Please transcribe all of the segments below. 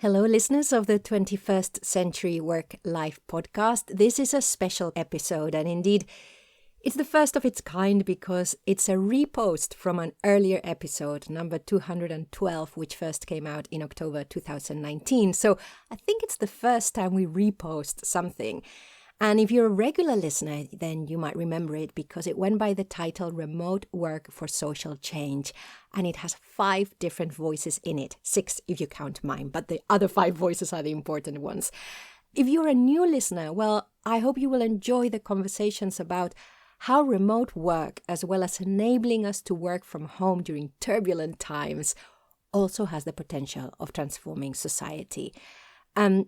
Hello, listeners of the 21st Century Work-Life podcast. This is a special episode, and indeed, it's the first of its kind because it's a repost from an earlier episode, number 212, which first came out in October 2019. So I think it's the first time we repost something. And if you're a regular listener, then you might remember it because it went by the title Remote Work for Social Change. And it has 5 different voices in it, 6 if you count mine, but the other 5 voices are the important ones. If you're a new listener, well, I hope you will enjoy the conversations about how remote work, as well as enabling us to work from home during turbulent times, also has the potential of transforming society.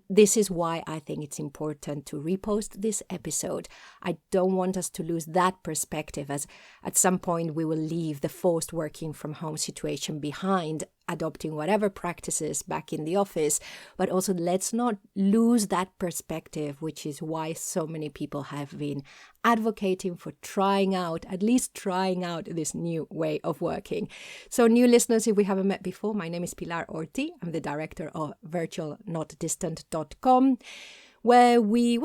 This is why I think it's important to repost this episode. I don't want us to lose that perspective, as at some point we will leave the forced working from home situation behind, adopting whatever practices back in the office. But also let's not lose that perspective, which is why so many people have been advocating for at least trying out this new way of working. So new listeners, if we haven't met before, my name is Pilar Orti. I'm the director of virtualnotdistant.com, where we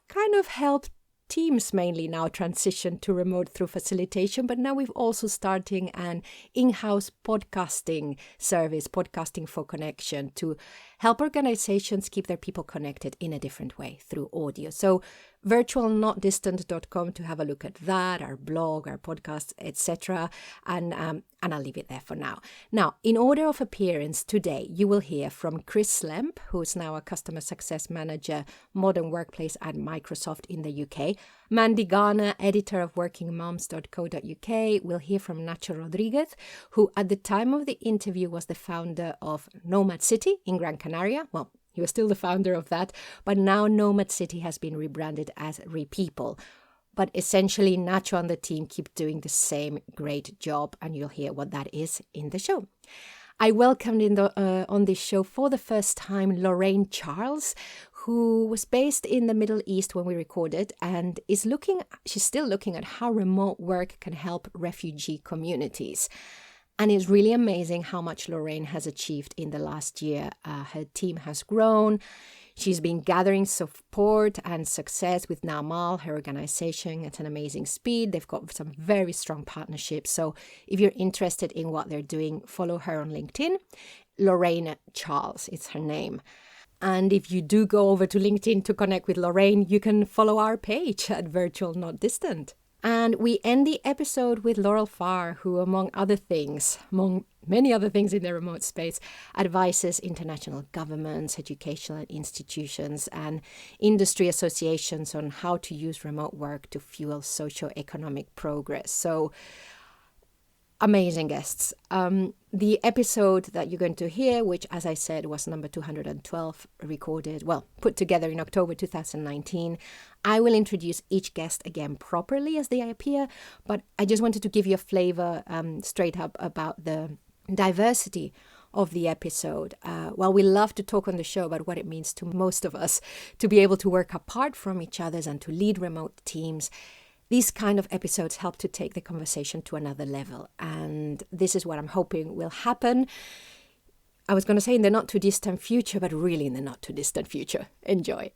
kind of help teams mainly now transition to remote through facilitation, but now we've also starting an in-house podcasting service, Podcasting for Connection, to help organizations keep their people connected in a different way through audio. So virtualnotdistant.com to have a look at that, our blog, our podcasts, etc. And I'll leave it there for now. Now, in order of appearance today, you will hear from Chris Lemp, who's now a customer success manager, modern workplace at Microsoft in the UK. Mandy Garner, editor of workingmoms.co.uk. We'll hear from Nacho Rodriguez, who at the time of the interview was the founder of Nomad City in Gran Canaria. Well, he was still the founder of that, but now Nomad City has been rebranded as RePeople. But essentially, Nacho and the team keep doing the same great job, and you'll hear what that is in the show. I welcomed on this show for the first time Lorraine Charles, who was based in the Middle East when we recorded, and she's still looking at how remote work can help refugee communities. And it's really amazing how much Lorraine has achieved in the last year. Her team has grown. She's been gathering support and success with Namal, her organization, at an amazing speed. They've got some very strong partnerships. So if you're interested in what they're doing, follow her on LinkedIn. Lorraine Charles is her name. And if you do go over to LinkedIn to connect with Lorraine, you can follow our page at Virtual Not Distant. And we end the episode with Laurel Farr, who, among many other things in the remote space, advises international governments, educational institutions, and industry associations on how to use remote work to fuel socio-economic progress. So, amazing guests. The episode that you're going to hear, which, as I said, was number 212, put together in October 2019. I will introduce each guest again properly as they appear, but I just wanted to give you a flavor straight up about the diversity of the episode. We love to talk on the show about what it means to most of us to be able to work apart from each other and to lead remote teams. These kind of episodes help to take the conversation to another level. And this is what I'm hoping will happen. I was going to say in the not too distant future, but really in the not too distant future. Enjoy.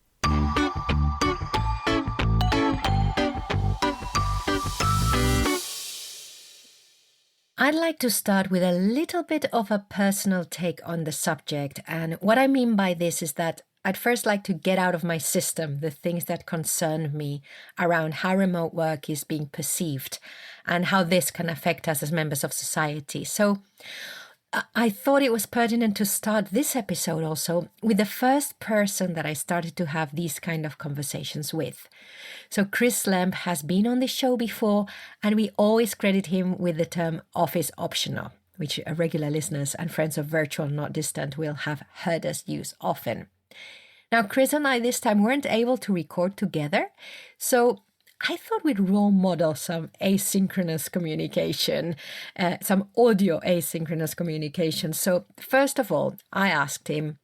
I'd like to start with a little bit of a personal take on the subject. And what I mean by this is that I'd first like to get out of my system the things that concern me around how remote work is being perceived and how this can affect us as members of society. So I thought it was pertinent to start this episode also with the first person that I started to have these kind of conversations with. So Chris Lemp has been on the show before, and we always credit him with the term office optional, which regular listeners and friends of Virtual Not Distant will have heard us use often. Now, Chris and I this time weren't able to record together, so I thought we'd role model some asynchronous communication, some audio asynchronous communication. So first of all, I asked him,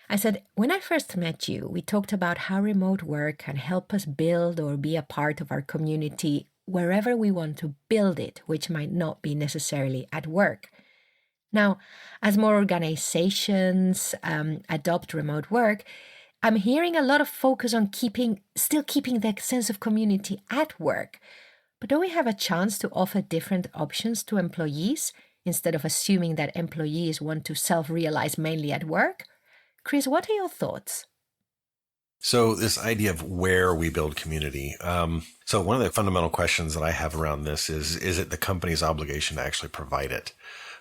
I said, when I first met you, we talked about how remote work can help us build or be a part of our community wherever we want to build it, which might not be necessarily at work. Now, as more organizations adopt remote work, I'm hearing a lot of focus on still keeping the sense of community at work. But do we have a chance to offer different options to employees instead of assuming that employees want to self-realize mainly at work? Chris, what are your thoughts? So this idea of where we build community. So one of the fundamental questions that I have around this is it the company's obligation to actually provide it?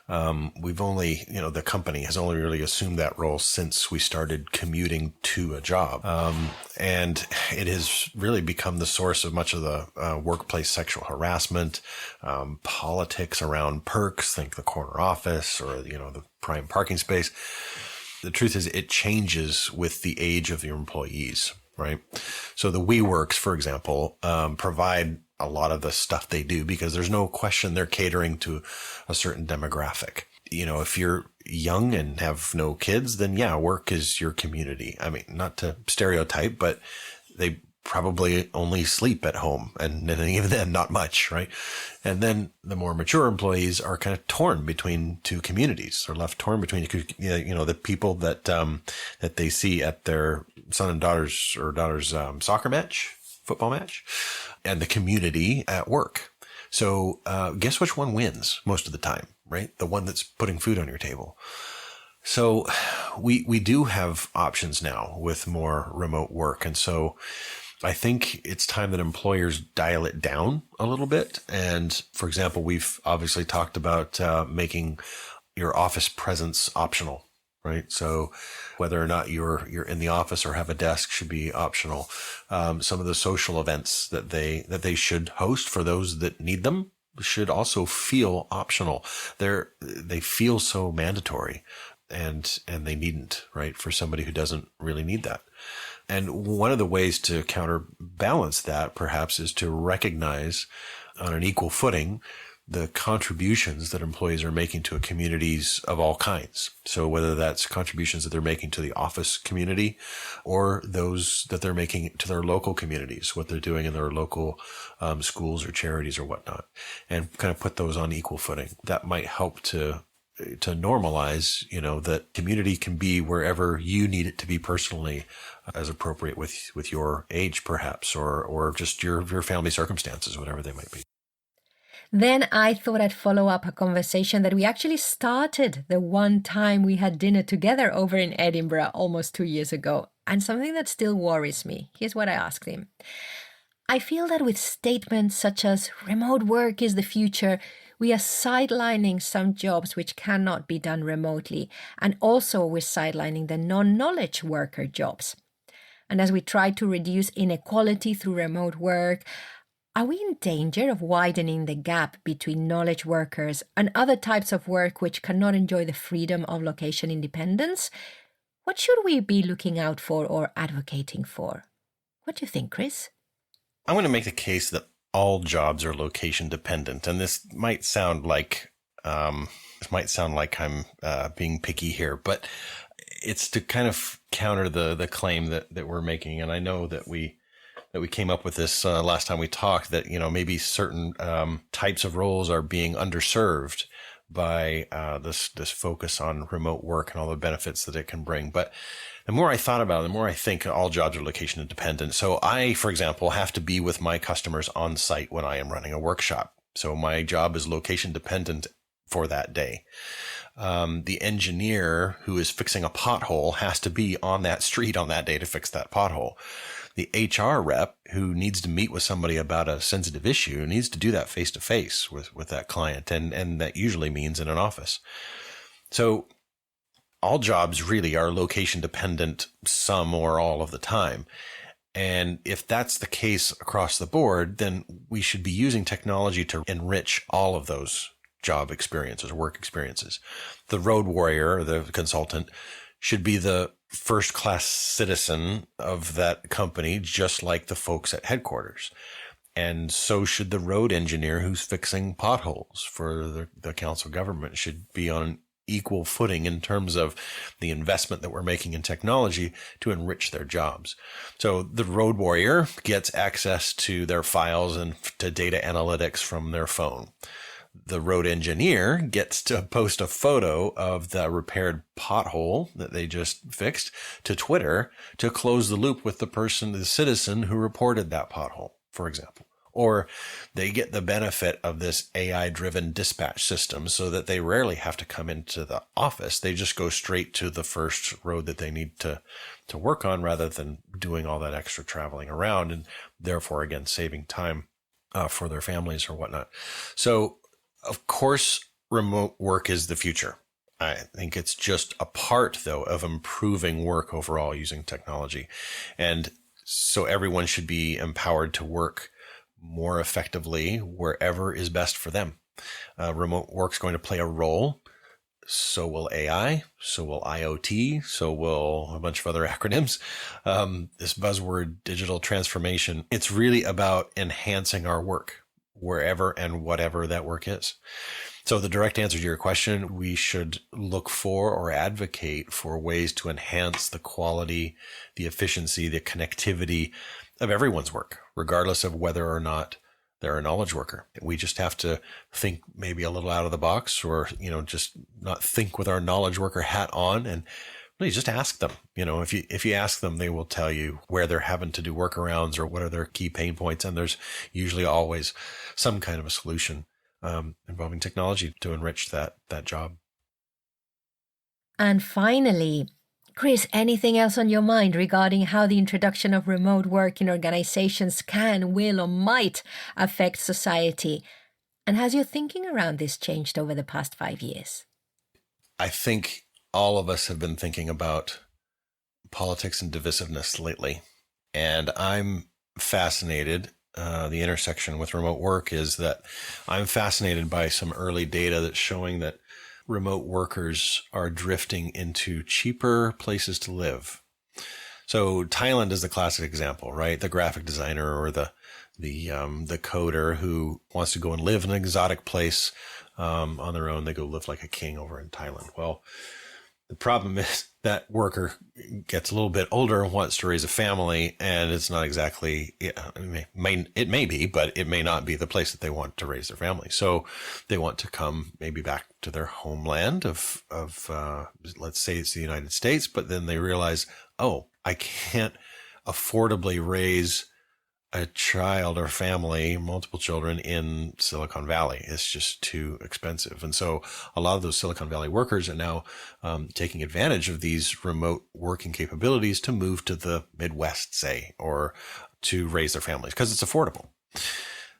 The company has only really assumed that role since we started commuting to a job. And it has really become the source of much of the workplace sexual harassment, politics around perks, think the corner office or, the prime parking space. The truth is it changes with the age of your employees, right? So the WeWorks, for example, provide a lot of the stuff they do because there's no question they're catering to a certain demographic. If you're young and have no kids, then yeah, work is your community. I mean, not to stereotype, but they probably only sleep at home and even then not much, right? And then the more mature employees are kind of torn between two communities. They're left torn between, the people that they see at their son and daughter's soccer match, football match, and the community at work. So guess which one wins most of the time, right? The one that's putting food on your table. So we do have options now with more remote work. And so I think it's time that employers dial it down a little bit. And for example, we've obviously talked about making your office presence optional, right? So whether or not you're in the office or have a desk should be optional. Some of the social events that they should host for those that need them should also feel optional. They feel so mandatory and they needn't, right? For somebody who doesn't really need that. And one of the ways to counterbalance that perhaps is to recognize on an equal footing the contributions that employees are making to communities of all kinds. So whether that's contributions that they're making to the office community or those that they're making to their local communities, what they're doing in their local schools or charities or whatnot, and kind of put those on equal footing. That might help to normalize, that community can be wherever you need it to be personally, as appropriate with your age, perhaps, or just your family circumstances, whatever they might be. Then I thought I'd follow up a conversation that we actually started the one time we had dinner together over in Edinburgh almost 2 years ago, and something that still worries me. Here's what I asked him. I feel that with statements such as remote work is the future, we are sidelining some jobs which cannot be done remotely, and also we're sidelining the non-knowledge worker jobs. And as we try to reduce inequality through remote work, are we in danger of widening the gap between knowledge workers and other types of work which cannot enjoy the freedom of location independence? What should we be looking out for or advocating for? What do you think, Chris? I'm going to make the case that all jobs are location dependent, and this might sound like I'm being picky here, but it's to kind of counter the claim that we're making. And I know that we came up with this last time we talked, that maybe certain types of roles are being underserved by this focus on remote work and all the benefits that it can bring. But the more I thought about it, the more I think all jobs are location independent. So I, for example, have to be with my customers on site when I am running a workshop. So my job is location dependent for that day. The engineer who is fixing a pothole has to be on that street on that day to fix that pothole. The HR rep who needs to meet with somebody about a sensitive issue needs to do that face to face with that client. And that usually means in an office. So all jobs really are location dependent some or all of the time. And if that's the case across the board, then we should be using technology to enrich all of those job experiences, work experiences. The road warrior, or the consultant, should be the first class citizen of that company, just like the folks at headquarters. And so should the road engineer who's fixing potholes for the council government should be on equal footing in terms of the investment that we're making in technology to enrich their jobs. So the road warrior gets access to their files and to data analytics from their phone. The road engineer gets to post a photo of the repaired pothole that they just fixed to Twitter to close the loop with the citizen who reported that pothole, for example. Or they get the benefit of this AI-driven dispatch system so that they rarely have to come into the office. They just go straight to the first road that they need to work on rather than doing all that extra traveling around, and therefore, again, saving time for their families or whatnot. So, of course, remote work is the future. I think it's just a part, though, of improving work overall using technology. And so everyone should be empowered to work more effectively wherever is best for them. Remote work's going to play a role. So will AI, so will IoT, so will a bunch of other acronyms. This buzzword, digital transformation, it's really about enhancing our work wherever and whatever that work is. So the direct answer to your question, we should look for or advocate for ways to enhance the quality, the efficiency, the connectivity of everyone's work, regardless of whether or not they're a knowledge worker. We just have to think maybe a little out of the box, or, just not think with our knowledge worker hat on, and really just ask them. If you ask them, they will tell you where they're having to do workarounds or what are their key pain points. And there's usually always some kind of a solution involving technology to enrich that job. And finally, Chris, anything else on your mind regarding how the introduction of remote work in organizations can, will, or might affect society? And has your thinking around this changed over the past 5 years? I think all of us have been thinking about politics and divisiveness lately. And I'm fascinated. The intersection with remote work is that I'm fascinated by some early data that's showing that remote workers are drifting into cheaper places to live. So Thailand is the classic example, right? The graphic designer or the coder who wants to go and live in an exotic place on their own. They go live like a king over in Thailand. Well, the problem is that worker gets a little bit older and wants to raise a family, and it's not exactly, it may be, but it may not be the place that they want to raise their family. So they want to come maybe back to their homeland of let's say it's the United States, but then they realize, oh, I can't affordably raise a child or family, multiple children in Silicon Valley. It's just too expensive. And so a lot of those Silicon Valley workers are now taking advantage of these remote working capabilities to move to the Midwest, say, or to raise their families because it's affordable.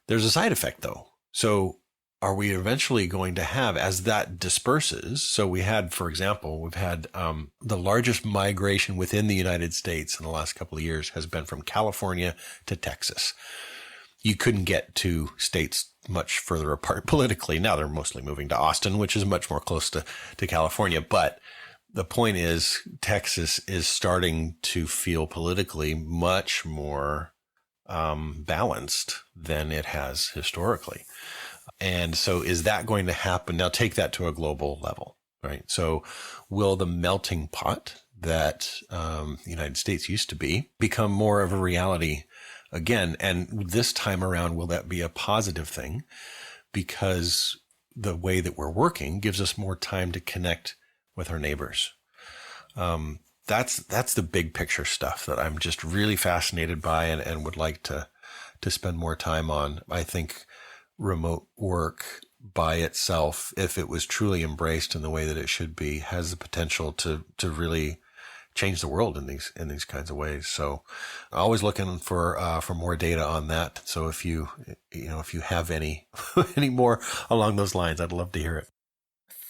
There's a side effect, though. So are we eventually going to have, as that disperses? So we had, for example, we've had the largest migration within the United States in the last couple of years has been from California to Texas. You couldn't get to states much further apart politically. Now they're mostly moving to Austin, which is much more close to California. But the point is, Texas is starting to feel politically much more balanced than it has historically. And so is that going to happen? Now take that to a global level, right? So will the melting pot that the United States used to be become more of a reality again? And this time around, will that be a positive thing? Because the way that we're working gives us more time to connect with our neighbors. That's the big picture stuff that I'm just really fascinated by and would like to spend more time on. I think remote work by itself, if it was truly embraced in the way that it should be, has the potential to really change the world in these kinds of ways. So always looking for more data on that. So if you have any more along those lines, I'd love to hear it.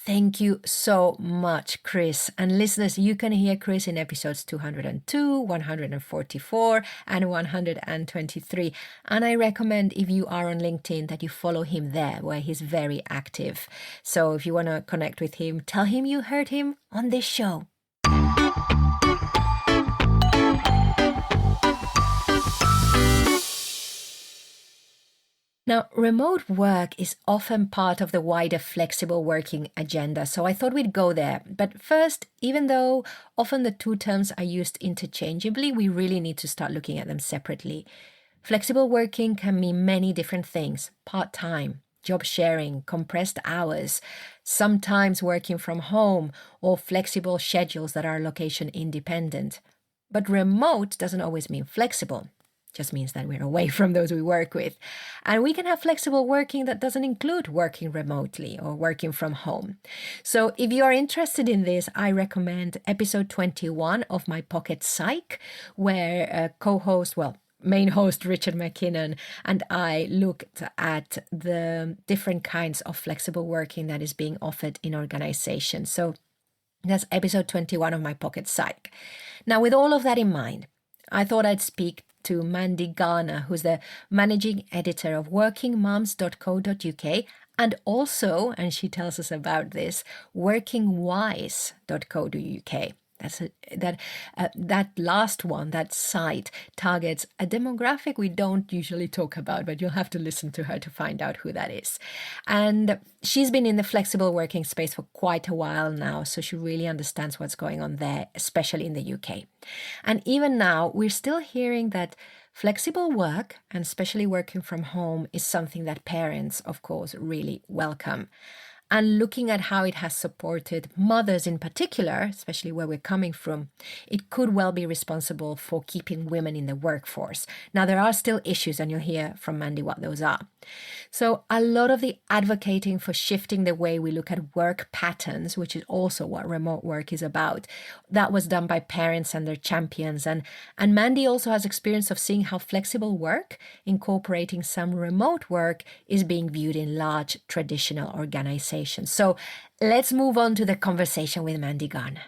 Thank you so much, Chris. And listeners, you can hear Chris in episodes 202, 144, and 123. And I recommend, if you are on LinkedIn, that you follow him there, where he's very active. So if you want to connect with him, tell him you heard him on this show. Now, remote work is often part of the wider flexible working agenda, so I thought we'd go there. But first, even though often the two terms are used interchangeably, we really need to start looking at them separately. Flexible working can mean many different things: part-time, job sharing, compressed hours, sometimes working from home, or flexible schedules that are location independent. But remote doesn't always mean flexible. Just means that we're away from those we work with. And we can have flexible working that doesn't include working remotely or working from home. So if you are interested in this, I recommend episode 21 of my Pocket Psych, where main host Richard McKinnon and I looked at the different kinds of flexible working that is being offered in organizations. So that's episode 21 of my Pocket Psych. Now, with all of that in mind, I thought I'd speak to Mandy Garner, who's the managing editor of workingmoms.co.uk and also, and she tells us about this, workingwise.co.uk. That last one, that site, targets a demographic we don't usually talk about, but you'll have to listen to her to find out who that is. And she's been in the flexible working space for quite a while now, so she really understands what's going on there, especially in the UK. And even now, we're still hearing that flexible work, and especially working from home, is something that parents, of course, really welcome. And looking at how it has supported mothers in particular, especially where we're coming from, it could well be responsible for keeping women in the workforce. Now, there are still issues, and you'll hear from Mandy what those are. So a lot of the advocating for shifting the way we look at work patterns, which is also what remote work is about, that was done by parents and their champions. And Mandy also has experience of seeing how flexible work, incorporating some remote work, is being viewed in large traditional organizations. So let's move on to the conversation with Mandy Garner.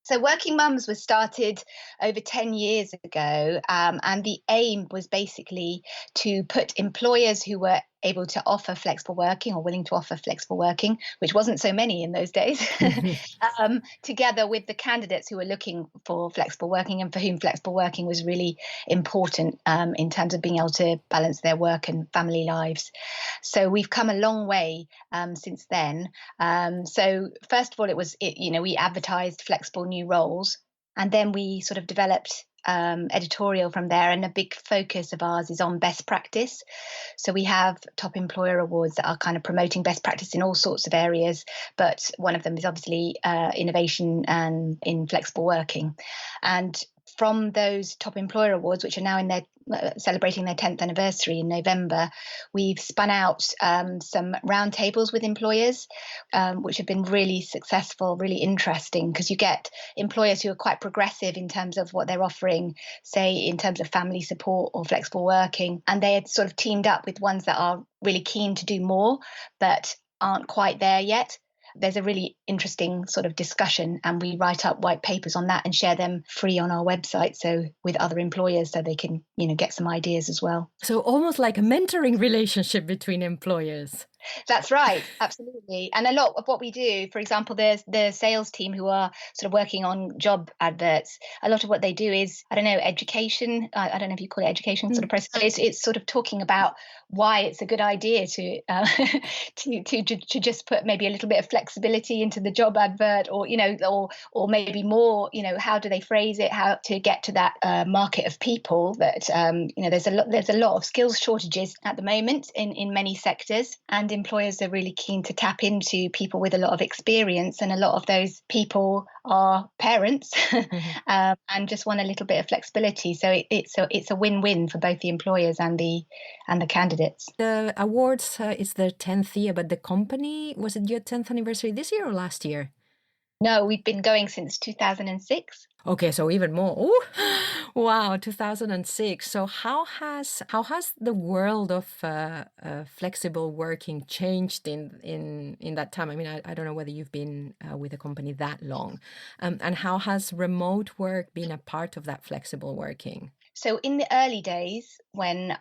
So Working Mums was started over 10 years ago, and the aim was basically to put employers who were able to offer flexible working or willing to offer flexible working, which wasn't so many in those days, together with the candidates who were looking for flexible working and for whom flexible working was really important in terms of being able to balance their work and family lives. So we've come a long way since then. So first of all, we advertised flexible new roles, and then we sort of developed editorial from there, and a big focus of ours is on best practice. So we have top employer awards that are kind of promoting best practice in all sorts of areas, but one of them is obviously innovation and in flexible working. And from those top employer awards, which are now in their celebrating their 10th anniversary in November, we've spun out some roundtables with employers, which have been really successful, really interesting, because you get employers who are quite progressive in terms of what they're offering, say in terms of family support or flexible working, and they had sort of teamed up with ones that are really keen to do more but aren't quite there yet. There's a really interesting sort of discussion, and we write up white papers on that and share them free on our website, so with other employers, so they can, get some ideas as well. So almost like a mentoring relationship between employers. That's right, absolutely. And a lot of what we do, for example, there's the sales team who are sort of working on job adverts. A lot of what they do is, education. I don't know if you call it education sort of process. It's sort of talking about why it's a good idea to to just put maybe a little bit of flexibility into the job advert, or or maybe more. How do they phrase it? How to get to that market of people that there's a lot of skills shortages at the moment in many sectors, and employers are really keen to tap into people with a lot of experience, and a lot of those people are parents and just want a little bit of flexibility. So it's a win-win for both the employers and the candidates. The awards is their 10th year, but the company, was it your 10th anniversary this year or last year? No, we've been going since 2006. Okay, so even more. Ooh, wow, 2006. So how has the world of flexible working changed in that time? I mean, I don't know whether you've been with a company that long, and how has remote work been a part of that flexible working? So in the early days, when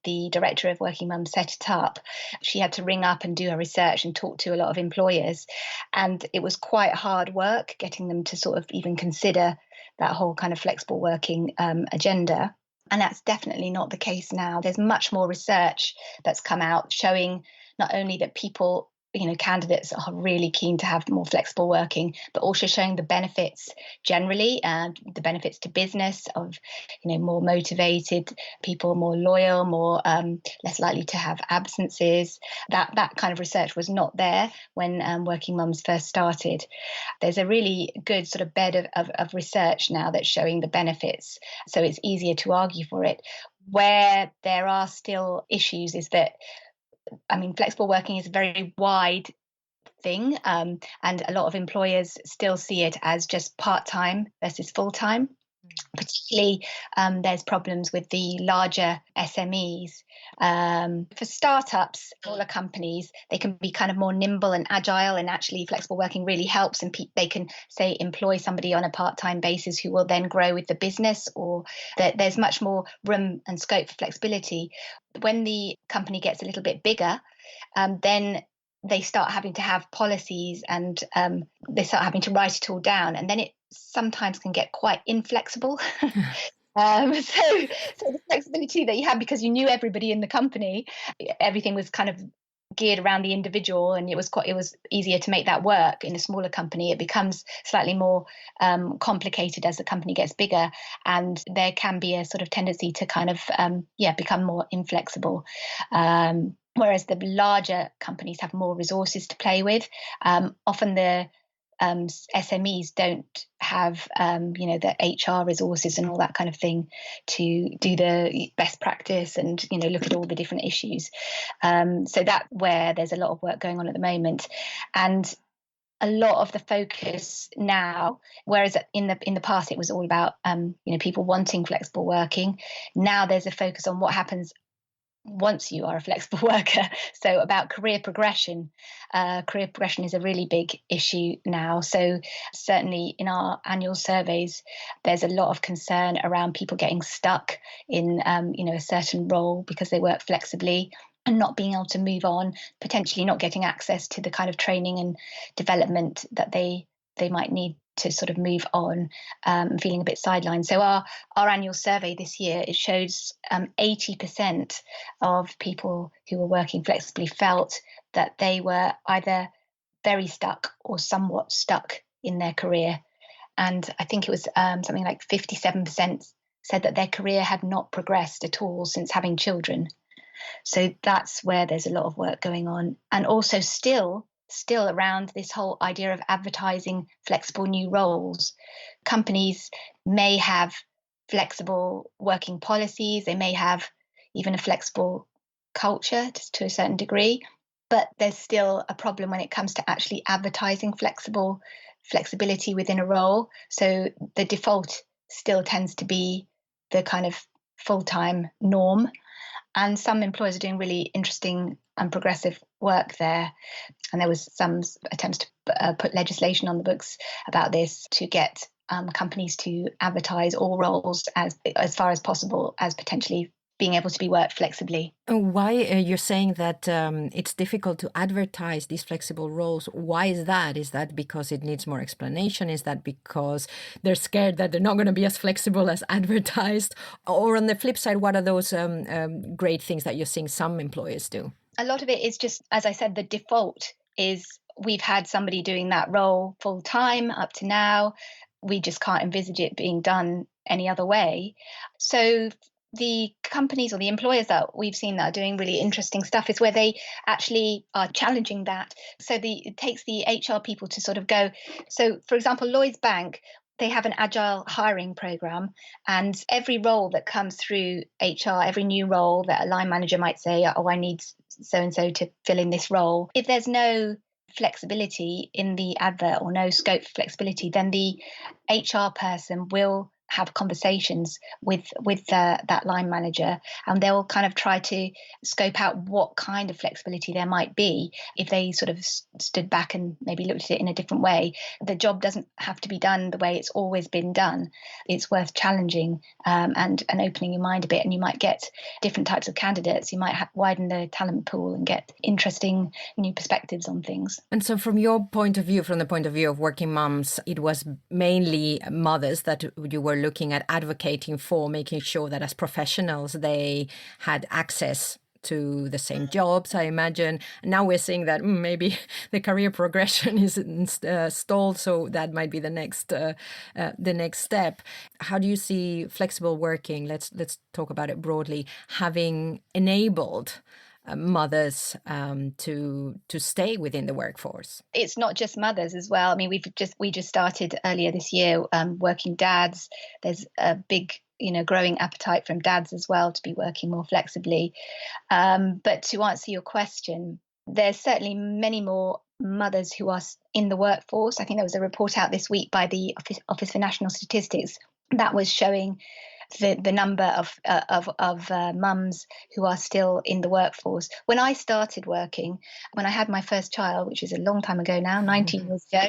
the director of Working Mums set it up, she had to ring up and do her research and talk to a lot of employers. And it was quite hard work getting them to sort of even consider that whole kind of flexible working agenda. And that's definitely not the case now. There's much more research that's come out showing not only that people candidates are really keen to have more flexible working, but also showing the benefits generally, the benefits to business of, more motivated people, more loyal, more less likely to have absences. That kind of research was not there when Working Mums first started. There's a really good sort of bed of research now that's showing the benefits, so it's easier to argue for it. Where there are still issues is that, flexible working is a very wide thing, and a lot of employers still see it as just part-time versus full-time. Particularly, there's problems with the larger SMEs. For startups, smaller companies, they can be kind of more nimble and agile, and actually flexible working really helps, and they can, say, employ somebody on a part-time basis who will then grow with the business, or there's much more room and scope for flexibility. When the company gets a little bit bigger, then they start having to have policies, and they start having to write it all down, and then it sometimes can get quite inflexible. So the flexibility that you had because you knew everybody in the company, everything was kind of geared around the individual, and it was easier to make that work. In a smaller company, it becomes slightly more complicated as the company gets bigger, and there can be a sort of tendency to kind of become more inflexible. Whereas the larger companies have more resources to play with. Often the SMEs don't have, the HR resources and all that kind of thing to do the best practice and, look at all the different issues. So that's where there's a lot of work going on at the moment. And a lot of the focus now, whereas in the past it was all about, people wanting flexible working, now there's a focus on what happens once you are a flexible worker. So about career progression. Career progression is a really big issue now. So certainly in our annual surveys, there's a lot of concern around people getting stuck in, a certain role because they work flexibly and not being able to move on, potentially not getting access to the kind of training and development that they might need to sort of move on, feeling a bit sidelined. So our annual survey this year, it shows 80% of people who were working flexibly felt that they were either very stuck or somewhat stuck in their career. And I think it was something like 57% said that their career had not progressed at all since having children. So that's where there's a lot of work going on. And also still around this whole idea of advertising flexible new roles. Companies may have flexible working policies, they may have even a flexible culture to a certain degree, but there's still a problem when it comes to actually advertising flexibility within a role. So the default still tends to be the kind of full-time norm. And some employers are doing really interesting and progressive work there. And there was some attempts to put legislation on the books about this to get companies to advertise all roles as far as possible as potentially being able to be worked flexibly. Why you're saying that it's difficult to advertise these flexible roles? Why is that? Is that because it needs more explanation? Is that because they're scared that they're not going to be as flexible as advertised? Or on the flip side, what are those great things that you're seeing some employers do? A lot of it is just, as I said, the default is we've had somebody doing that role full time up to now. We just can't envisage it being done any other way. So the companies or the employers that we've seen that are doing really interesting stuff is where they actually are challenging that. So it takes the HR people to sort of go. So, for example, Lloyds Bank, they have an agile hiring program, and every role that comes through HR, every new role that a line manager might say, oh, I need so-and-so to fill in this role. If there's no flexibility in the advert or no scope for flexibility, then the HR person will have conversations with that line manager, and they'll kind of try to scope out what kind of flexibility there might be. If they sort of stood back and maybe looked at it in a different way, the job doesn't have to be done the way it's always been done. It's worth challenging and opening your mind a bit, and you might get different types of candidates. You might widen the talent pool and get interesting new perspectives on things. And so from your point of view, from the point of view of working mums, it was mainly mothers that you were looking at advocating for, making sure that as professionals they had access to the same jobs, I imagine. Now we're seeing that maybe the career progression is stalled, so that might be the next step. How do you see flexible working? Let's talk about it broadly, having enabled mothers to stay within the workforce? It's not just mothers as well. I mean, we just started earlier this year, working dads. There's a big, growing appetite from dads as well to be working more flexibly. But to answer your question, there's certainly many more mothers who are in the workforce. I think there was a report out this week by the Office for National Statistics that was showing the number of mums who are still in the workforce. When I started working, when I had my first child, which is a long time ago now, 19 years ago,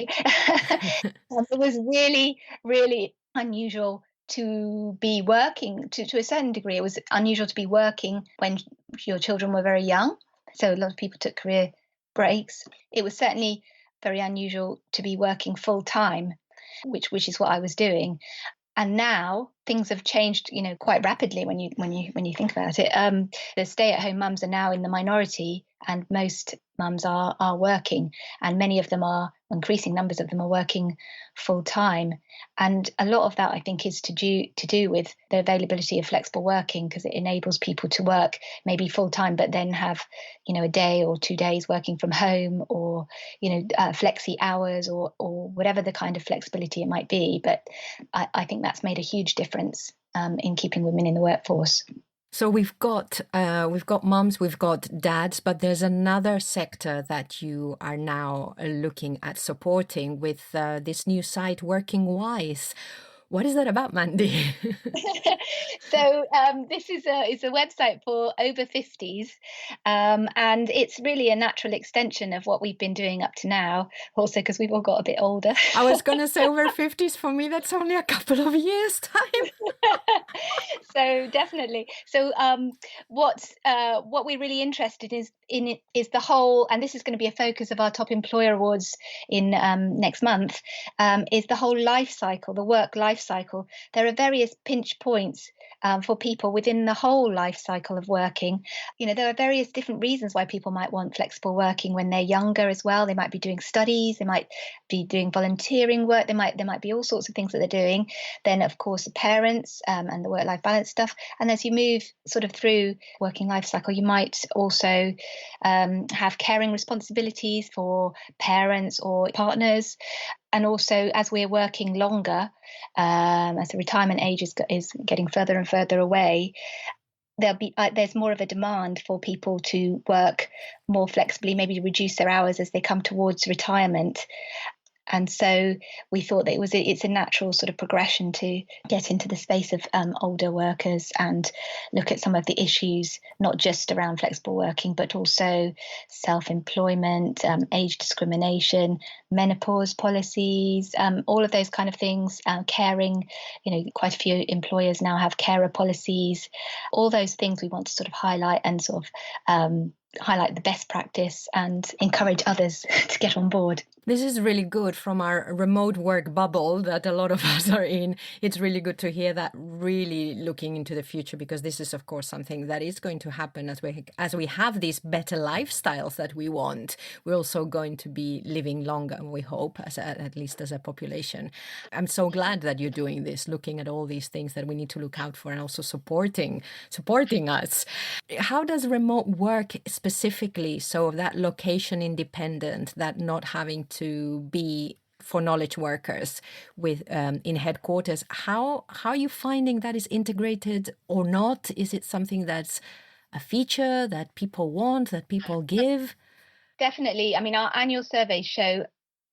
it was really, really unusual to be working to a certain degree. It was unusual to be working when your children were very young. So a lot of people took career breaks. It was certainly very unusual to be working full time, which is what I was doing. And now things have changed, quite rapidly when you think about it. The stay-at-home mums are now in the minority, and most mums are working, and many of them increasing numbers of them are working full time. And a lot of that, I think, is to do with the availability of flexible working, because it enables people to work maybe full time, but then have, a day or 2 days working from home, or, flexi hours, or whatever the kind of flexibility it might be. But I think that's made a huge difference in keeping women in the workforce. So we've got mums, we've got dads, but there's another sector that you are now looking at supporting with this new site, Working Wise. What is that about, Mandy? So this is a website for over 50s, and it's really a natural extension of what we've been doing up to now, also because we've all got a bit older. I was going to say over 50s. For me, that's only a couple of years' time. So definitely. So what we're really interested in is the whole, and this is going to be a focus of our Top Employer Awards in next month, is the whole life cycle, the work life cycle. There are various pinch points for people within the whole life cycle of working. There are various different reasons why people might want flexible working when they're younger as well. They might be doing studies, they might be doing volunteering work, there might be all sorts of things that they're doing. Then, of course, the parents and the work-life balance stuff. And as you move sort of through working life cycle, you might also have caring responsibilities for parents or partners. And also, as we're working longer, as the retirement age is getting further and further away, there's more of a demand for people to work more flexibly, maybe reduce their hours as they come towards retirement. And so we thought that it's a natural sort of progression to get into the space of older workers and look at some of the issues, not just around flexible working, but also self-employment, age discrimination, menopause policies, all of those kind of things, caring. Quite a few employers now have carer policies. All those things we want to sort of highlight and sort of highlight the best practice and encourage others to get on board. This is really good from our remote work bubble that a lot of us are in. It's really good to hear that, really looking into the future, because this is, of course, something that is going to happen as we have these better lifestyles that we want. We're also going to be living longer, we hope, at least as a population. I'm so glad that you're doing this, looking at all these things that we need to look out for, and also supporting us. How does remote work specifically, so that location independent, that not having to be for knowledge workers with in headquarters, how are you finding that is integrated or not? Is it something that's a feature that people want, that people give? Definitely. I mean, our annual surveys show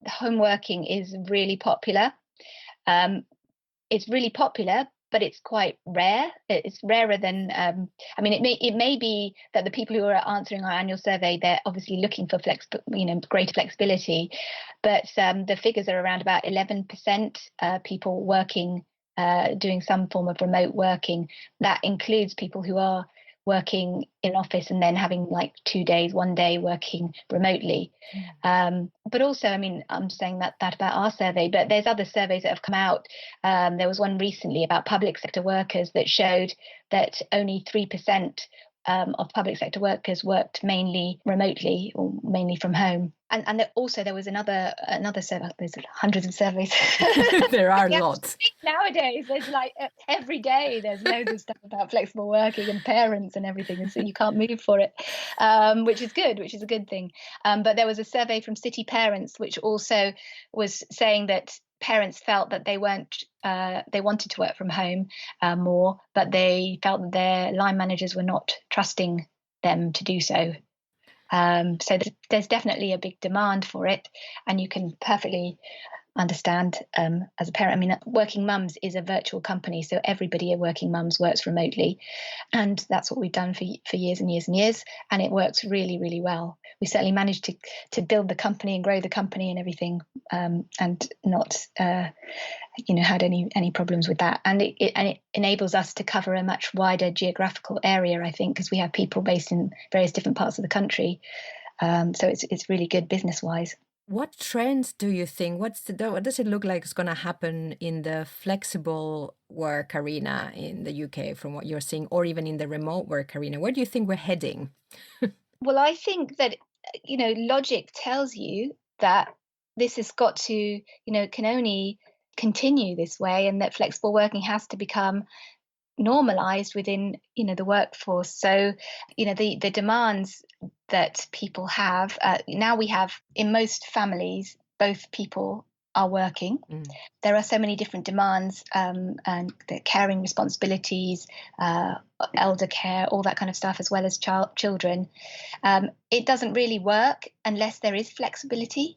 home working is really popular. It's really popular, but it's quite rare. It's rarer than, it may be that the people who are answering our annual survey, they're obviously looking for greater flexibility, but the figures are around about 11% people working, doing some form of remote working. That includes people who are working in office and then having like 2 days, 1 day working remotely. But also, I'm saying that about our survey, but there's other surveys that have come out. There was one recently about public sector workers that showed that only 3% of public sector workers worked mainly remotely or mainly from home. And there was another survey. There's hundreds of surveys. There are lots. Nowadays, there's like every day there's loads of stuff about flexible working and parents and everything, and so you can't move for it, which is a good thing. But there was a survey from City Parents, which also was saying that parents felt that they wanted to work from home more, but they felt that their line managers were not trusting them to do so. So there's definitely a big demand for it, and you can perfectly understand as a parent. I mean, Working Mums is a virtual company, so everybody at Working Mums works remotely, and that's what we've done for years and years and years, and it works really, really well. We certainly managed to build the company and grow the company and everything, and not had any problems with that. And it enables us to cover a much wider geographical area, I think, because we have people based in various different parts of the country. So it's really good business wise. What trends do you think? What does it look like is going to happen in the flexible work arena in the UK from what you're seeing, or even in the remote work arena? Where do you think we're heading? Well, I think that, logic tells you that this has got to, can only continue this way, and that flexible working has to become normalized within the workforce. So the demands that people have now, we have in most families both people are working. There are so many different demands, and the caring responsibilities, elder care, all that kind of stuff, as well as children. It doesn't really work unless there is flexibility.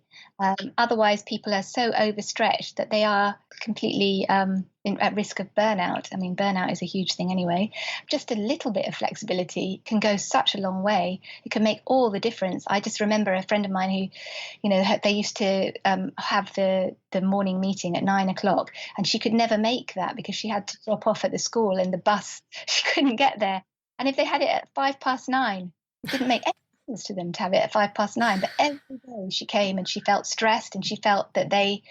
Otherwise, people are so overstretched that they are completely at risk of burnout. I mean, burnout is a huge thing anyway. Just a little bit of flexibility can go such a long way. It can make all the difference. I just remember a friend of mine who, they used to have the morning meeting at 9 o'clock, and she could never make that because she had to drop off at the school and the bus. She couldn't get there. And if they had it at 9:05, it didn't make any sense to them to have it at 9:05. But every day she came and she felt stressed, and she felt that they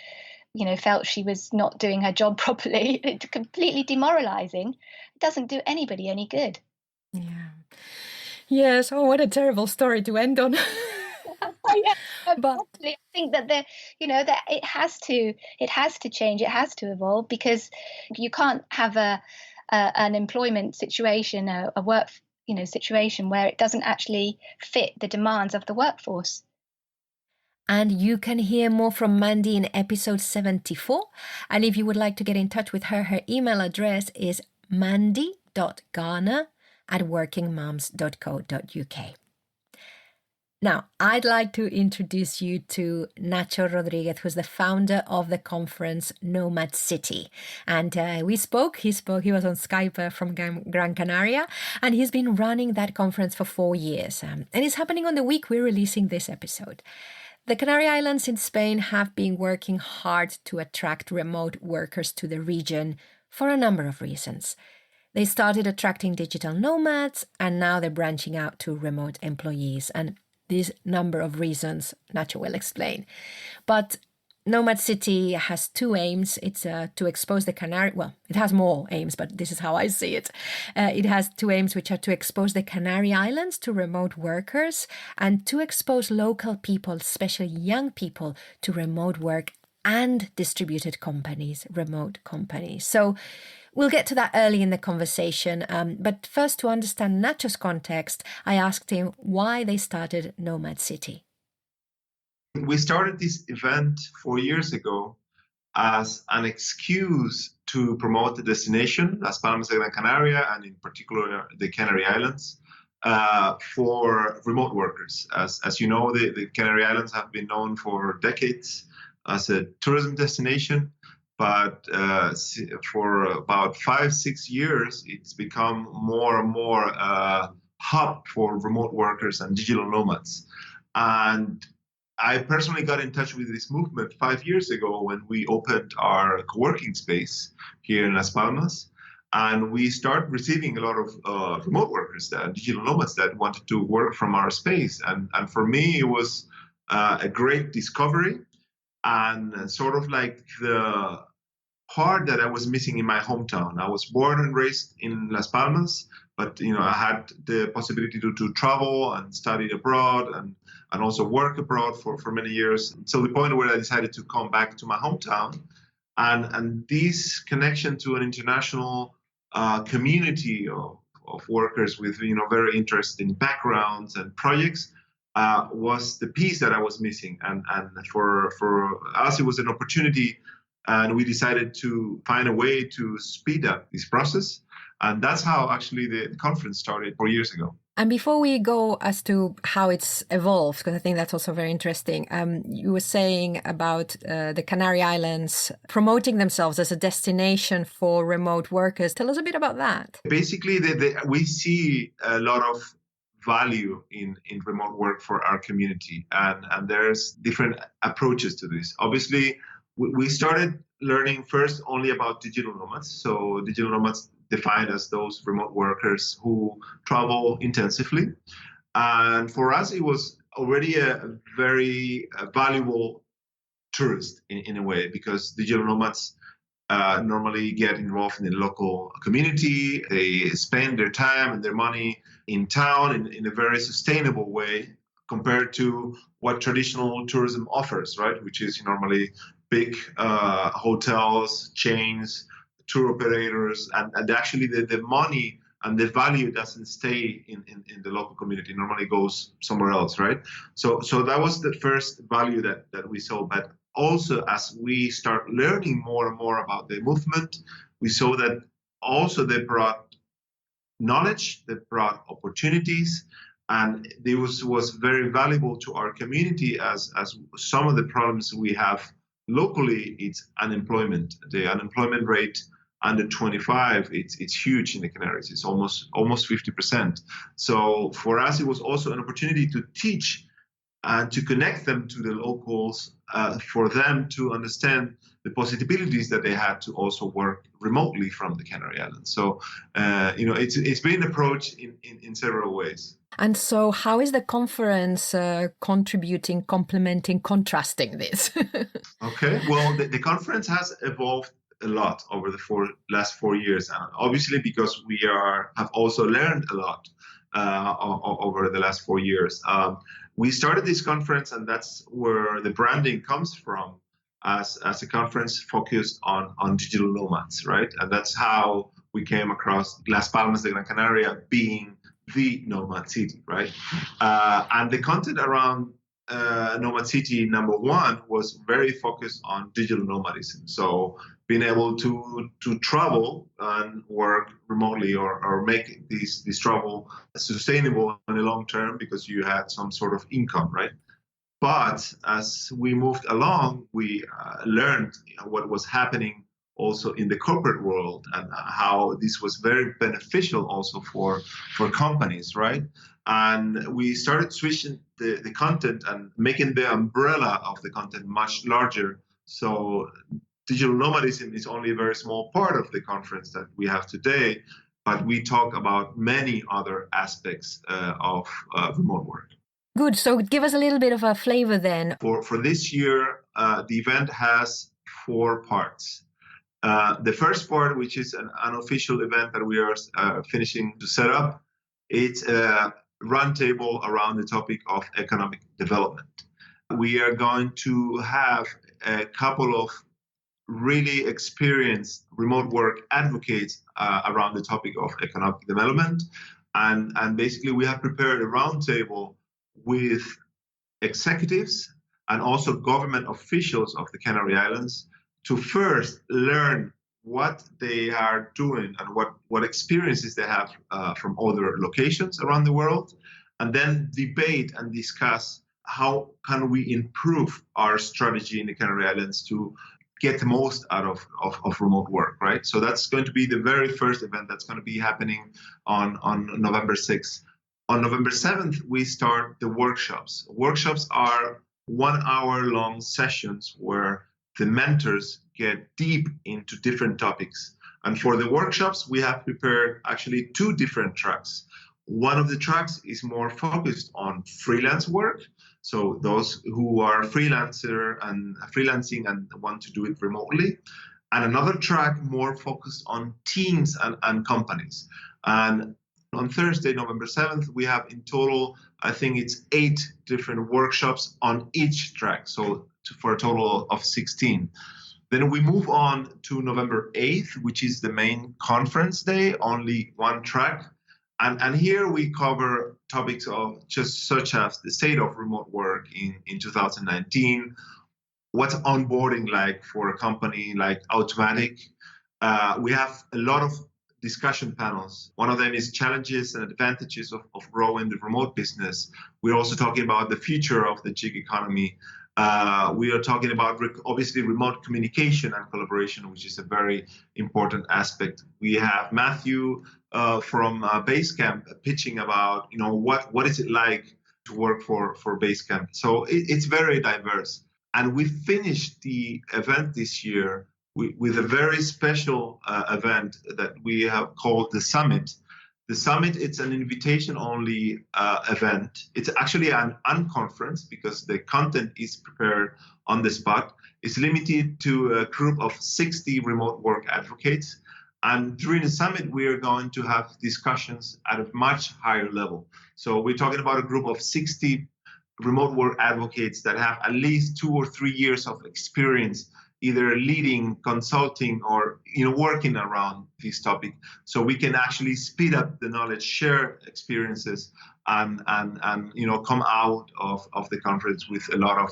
felt she was not doing her job properly. It's completely demoralizing. It doesn't do anybody any good. Yeah. Yes. Oh, what a terrible story to end on. But I think that that it has to change. It has to evolve, because you can't have an employment situation, a work situation where it doesn't actually fit the demands of the workforce. And you can hear more from Mandy in episode 74. And if you would like to get in touch with her email address is mandy.garner@workingmoms.co.uk. Now, I'd like to introduce you to Nacho Rodriguez, who's the founder of the conference Nomad City. And he was on Skype from Gran Canaria, and he's been running that conference for 4 years. And it's happening on the week we're releasing this episode. The Canary Islands in Spain have been working hard to attract remote workers to the region for a number of reasons. They started attracting digital nomads, and now they're branching out to remote employees. And this number of reasons Nacho will explain. But Nomad City has 2 aims. It's to expose the Canary... Well, it has more aims, but this is how I see it. It has 2 aims, which are to expose the Canary Islands to remote workers and to expose local people, especially young people, to remote work and distributed companies, remote companies. So we'll get to that early in the conversation. But first, to understand Nacho's context, I asked him why they started Nomad City. We started this event 4 years ago as an excuse to promote the destination, Las Palmas de Gran Canaria, and in particular the Canary Islands, for remote workers. As you know, the Canary Islands have been known for decades as a tourism destination, but for about 5-6 years, it's become more and more a hub for remote workers and digital nomads. And I personally got in touch with this movement 5 years ago when we opened our co-working space here in Las Palmas. And we started receiving a lot of remote workers, digital nomads that wanted to work from our space. And for me, it was a great discovery, and sort of like the part that I was missing in my hometown. I was born and raised in Las Palmas, but I had the possibility to travel and study abroad and also work abroad for many years. So the point where I decided to come back to my hometown, and this connection to an international community of workers with very interesting backgrounds and projects was the piece that I was missing. And for us, it was an opportunity, and we decided to find a way to speed up this process. And that's how actually the conference started 4 years ago. And before we go as to how it's evolved, because I think that's also very interesting, you were saying about the Canary Islands promoting themselves as a destination for remote workers. Tell us a bit about that. Basically, we see a lot of value in remote work for our community, and there's different approaches to this. Obviously, we started learning first only about digital nomads. So digital nomads defined as those remote workers who travel intensively. And for us, it was already a very valuable tourist in a way, because digital nomads normally get involved in the local community. They spend their time and their money in town in a very sustainable way compared to what traditional tourism offers, right? Which is normally big hotels, chains, tour operators, and actually the money and the value doesn't stay in the local community. It normally goes somewhere else, right? So that was the first value that we saw. But also, as we start learning more and more about the movement, we saw that also they brought knowledge, they brought opportunities, and this was very valuable to our community as some of the problems we have locally, it's unemployment. The unemployment rate under 25, it's huge in the Canaries. It's almost 50%. So for us, it was also an opportunity to teach and to connect them to the locals, for them to understand the possibilities that they had to also work remotely from the Canary Islands. So, it's been approached in several ways. And so how is the conference contributing, complementing, contrasting this? Okay, well, the conference has evolved a lot over the last 4 years, and obviously because we have also learned a lot over the last 4 years. We started this conference, and that's where the branding comes from, as a conference focused on digital nomads, right? And that's how we came across Las Palmas de Gran Canaria being the nomad city, right? And the content around Nomad City number one was very focused on digital nomadism. So being able to travel and work remotely, or make this travel sustainable in the long term, because you had some sort of income, right? But as we moved along, we learned what was happening also in the corporate world, and how this was very beneficial also for companies, right? And we started switching the content and making the umbrella of the content much larger. So digital nomadism is only a very small part of the conference that we have today, but we talk about many other aspects of remote work. Good. So give us a little bit of a flavor then. For this year, the event has 4 parts. The first part, which is an unofficial event that we are finishing to set up, it's a roundtable around the topic of economic development. We are going to have a couple of really experienced remote work advocates around the topic of economic development. And basically, we have prepared a roundtable with executives and also government officials of the Canary Islands to first learn what they are doing and what experiences they have from other locations around the world, and then debate and discuss how can we improve our strategy in the Canary Islands to get the most out of remote work, right? So that's going to be the very first event that's going to be happening on November 6th. On November 7th, we start the workshops. Workshops are 1 hour long sessions where the mentors get deep into different topics. And for the workshops, we have prepared actually 2 different tracks. One of the tracks is more focused on freelance work. So those who are freelancing and want to do it remotely. And another track more focused on teams and companies. And On Thursday, November 7th, we have in total, I think it's 8 different workshops on each track, so for a total of 16. Then we move on to November 8th, which is the main conference day, only one track. And here we cover topics of just such as the state of remote work in 2019, what's onboarding like for a company like Automatic. We have a lot of discussion panels. One of them is challenges and advantages of growing the remote business. We're also talking about the future of the gig economy. We are talking about obviously remote communication and collaboration, which is a very important aspect. We have Matthew from Basecamp pitching about, what is it like to work for Basecamp. So it's very diverse. And we finished the event this year with a very special event that we have called the Summit. The Summit, it's an invitation-only event. It's actually an unconference because the content is prepared on the spot. It's limited to a group of 60 remote work advocates. And during the summit, we are going to have discussions at a much higher level. So we're talking about a group of 60 remote work advocates that have at least 2 or 3 years of experience, either leading, consulting, or working around this topic, so we can actually speed up the knowledge, share experiences, and come out of the conference with a lot of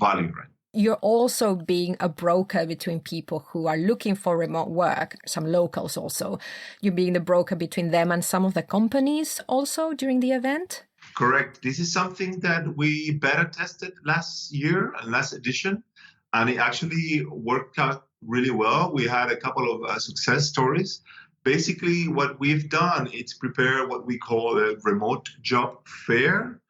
value. Right? You're also being a broker between people who are looking for remote work, some locals also. You're being the broker between them and some of the companies also during the event? Correct. This is something that we beta tested last year and last edition, and it actually worked out really well. We had a couple of success stories. Basically, what we've done is prepare what we call a remote job fair.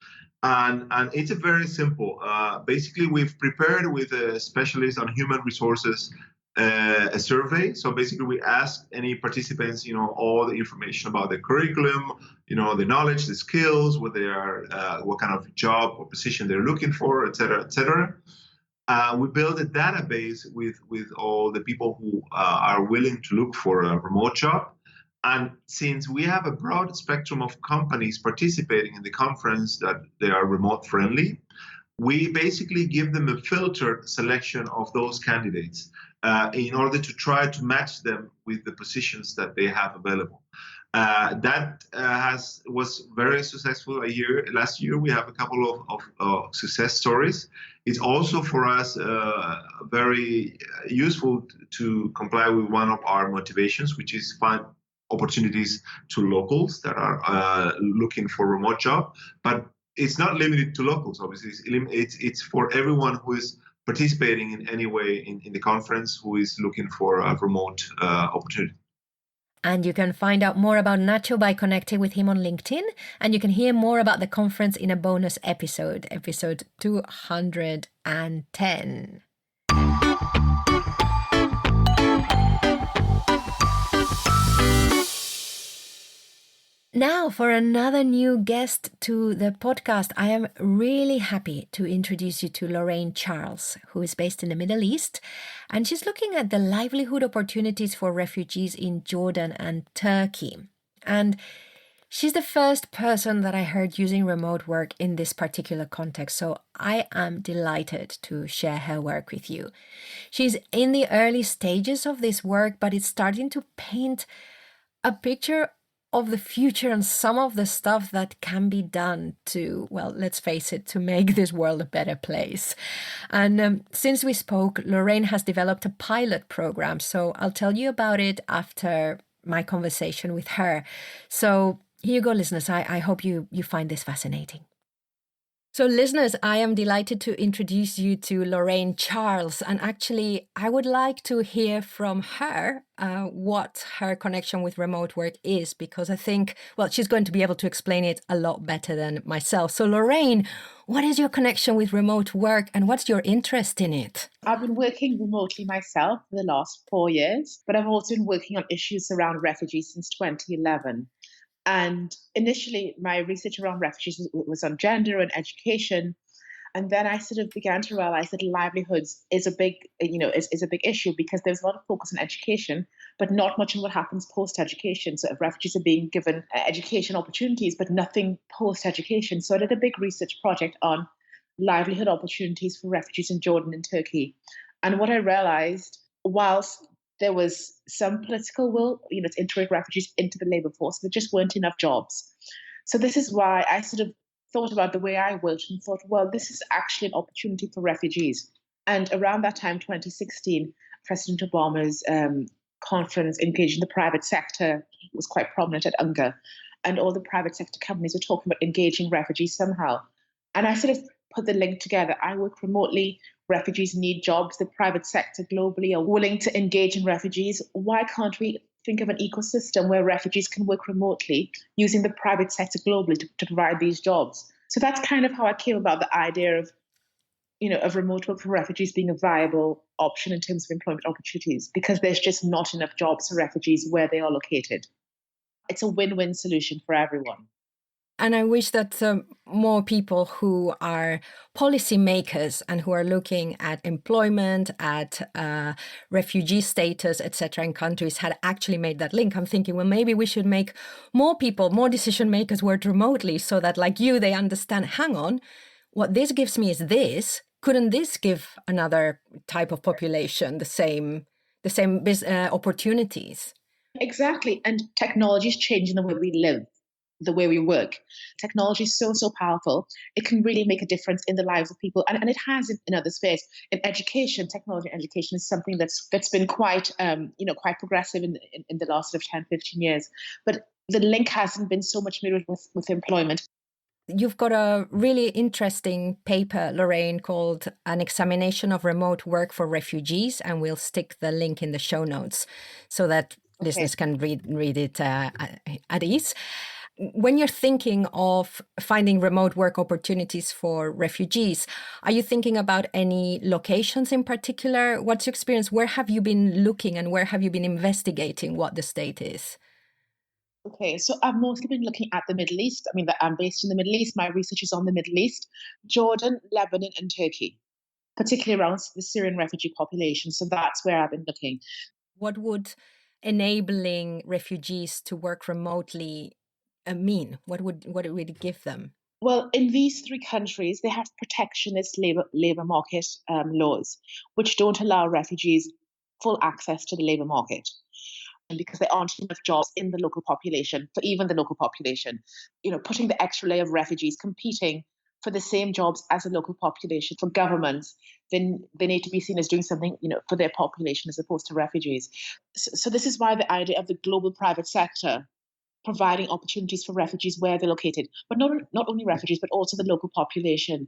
And it's a very simple. Basically, we've prepared with a specialist on human resources a survey. So basically, we asked any participants, all the information about the curriculum, the knowledge, the skills, what they are, what kind of job or position they're looking for, et cetera, et cetera. We built a database with all the people who are willing to look for a remote job. And since we have a broad spectrum of companies participating in the conference that they are remote friendly, we basically give them a filtered selection of those candidates in order to try to match them with the positions that they have available. That was very successful last year. We have a couple of success stories. It's also for us very useful to comply with one of our motivations, which is find opportunities to locals that are looking for a remote job. But it's not limited to locals, obviously. It's for everyone who is participating in any way in the conference who is looking for a remote opportunity. And you can find out more about Nacho by connecting with him on LinkedIn. And you can hear more about the conference in a bonus episode 210. Now, for another new guest to the podcast, I am really happy to introduce you to Lorraine Charles, who is based in the Middle East, and she's looking at the livelihood opportunities for refugees in Jordan and Turkey. And she's the first person that I heard using remote work in this particular context, so I am delighted to share her work with you. She's in the early stages of this work, but it's starting to paint a picture of the future and some of the stuff that can be done to, well, let's face it, to make this world a better place. And since we spoke, Lorraine has developed a pilot program, so I'll tell you about it after my conversation with her. So here you go, listeners. I hope you find this fascinating. So listeners, I am delighted to introduce you to Lorraine Charles. And actually, I would like to hear from her what her connection with remote work is, because I think, well, she's going to be able to explain it a lot better than myself. So Lorraine, what is your connection with remote work and what's your interest in it? I've been working remotely myself for the last 4 years, but I've also been working on issues around refugees since 2011. And initially, my research around refugees was on gender and education. And then I sort of began to realize that livelihoods is a big, is a big issue because there's a lot of focus on education, but not much on what happens post-education. So if refugees are being given education opportunities, but nothing post-education. So I did a big research project on livelihood opportunities for refugees in Jordan and Turkey. And what I realized, whilst there was some political will, to integrate refugees into the labor force, there just weren't enough jobs. So this is why I sort of thought about the way I worked and thought, well, this is actually an opportunity for refugees. And around that time, 2016, President Obama's conference engaging the private sector was quite prominent at UNGA. And all the private sector companies were talking about engaging refugees somehow. And I sort of put the link together. I work remotely. Refugees need jobs. The private sector globally are willing to engage in refugees. Why can't we think of an ecosystem where refugees can work remotely using the private sector globally to provide these jobs? So that's kind of how I came about the idea of remote work for refugees being a viable option in terms of employment opportunities, because there's just not enough jobs for refugees where they are located. It's a win-win solution for everyone. And I wish that more people who are policymakers and who are looking at employment, at refugee status, etc., in countries had actually made that link. I'm thinking, well, maybe we should make more people, more decision makers work remotely so that, like you, they understand, hang on, what this gives me is this. Couldn't this give another type of population the same opportunities? Exactly. And technology is changing the way we live, the way we work. Technology is so powerful. It can really make a difference in the lives of people. And it has in other spheres. In education, technology and education is something that's been quite progressive in the last sort of 10, 15 years. But the link hasn't been so much mirrored with employment. You've got a really interesting paper, Lorraine, called An Examination of Remote Work for Refugees, and we'll stick the link in the show notes so that listeners can read it at ease. When you're thinking of finding remote work opportunities for refugees, are you thinking about any locations in particular? What's your experience? Where have you been looking and where have you been investigating what the state is? Okay, so I've mostly been looking at the Middle East. I mean, I'm based in the Middle East. My research is on the Middle East, Jordan, Lebanon, and Turkey, particularly around the Syrian refugee population. So that's where I've been looking. What would enabling refugees to work remotely mean? What would it give them? Well, in these three countries, they have protectionist labor market laws, which don't allow refugees full access to the labor market. And because there aren't enough jobs in the local population, for even the local population, putting the extra layer of refugees competing for the same jobs as the local population for governments, then they need to be seen as doing something, for their population as opposed to refugees. So this is why the idea of the global private sector providing opportunities for refugees where they're located, but not only refugees, but also the local population.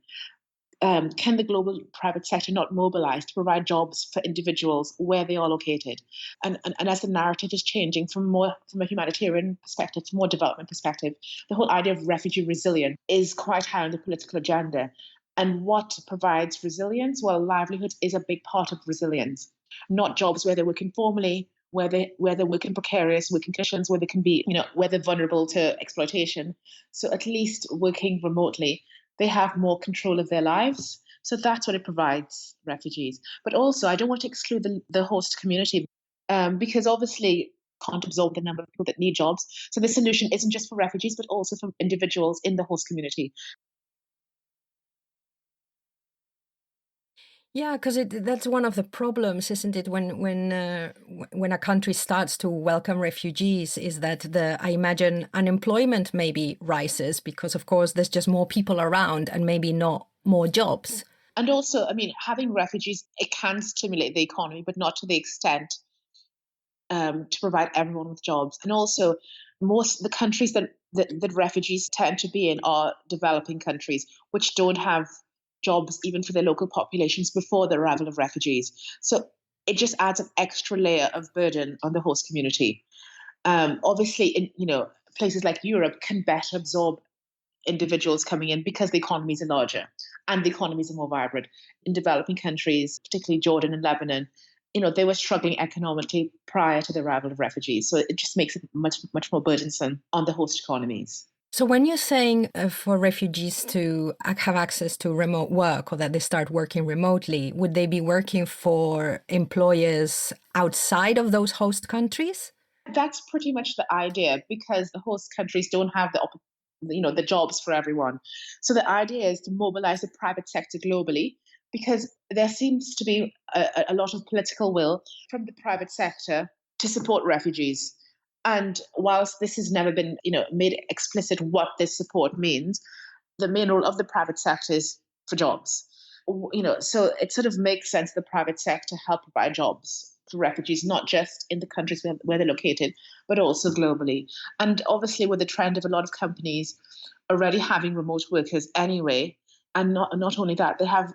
Can the global private sector not mobilize to provide jobs for individuals where they are located? And as the narrative is changing from a humanitarian perspective to more development perspective, the whole idea of refugee resilience is quite high on the political agenda. And what provides resilience? Well, livelihood is a big part of resilience, not jobs where they're working formally, where they're working precarious working conditions, where they can be, where they're vulnerable to exploitation. So at least working remotely, they have more control of their lives. So that's what it provides refugees. But also, I don't want to exclude the host community because obviously can't absorb the number of people that need jobs. So the solution isn't just for refugees, but also for individuals in the host community. Yeah, because that's one of the problems, isn't it? When a country starts to welcome refugees, is that I imagine unemployment maybe rises because, of course, there's just more people around and maybe not more jobs. And also, I mean, having refugees, it can stimulate the economy, but not to the extent to provide everyone with jobs. And also, most the countries that refugees tend to be in are developing countries, which don't have jobs even for their local populations before the arrival of refugees. So it just adds an extra layer of burden on the host community. Obviously, in places like Europe can better absorb individuals coming in because the economies are larger and the economies are more vibrant. In developing countries, particularly Jordan and Lebanon, they were struggling economically prior to the arrival of refugees. So it just makes it much more burdensome on the host economies. So when you're saying for refugees to have access to remote work or that they start working remotely, would they be working for employers outside of those host countries? That's pretty much the idea, because the host countries don't have the jobs for everyone. So the idea is to mobilize the private sector globally, because there seems to be a lot of political will from the private sector to support refugees. And whilst this has never been, made explicit what this support means, the main role of the private sector is for jobs. So it sort of makes sense the private sector help provide jobs for refugees, not just in the countries where they're located, but also globally. And obviously, with the trend of a lot of companies already having remote workers anyway, and not only that, they have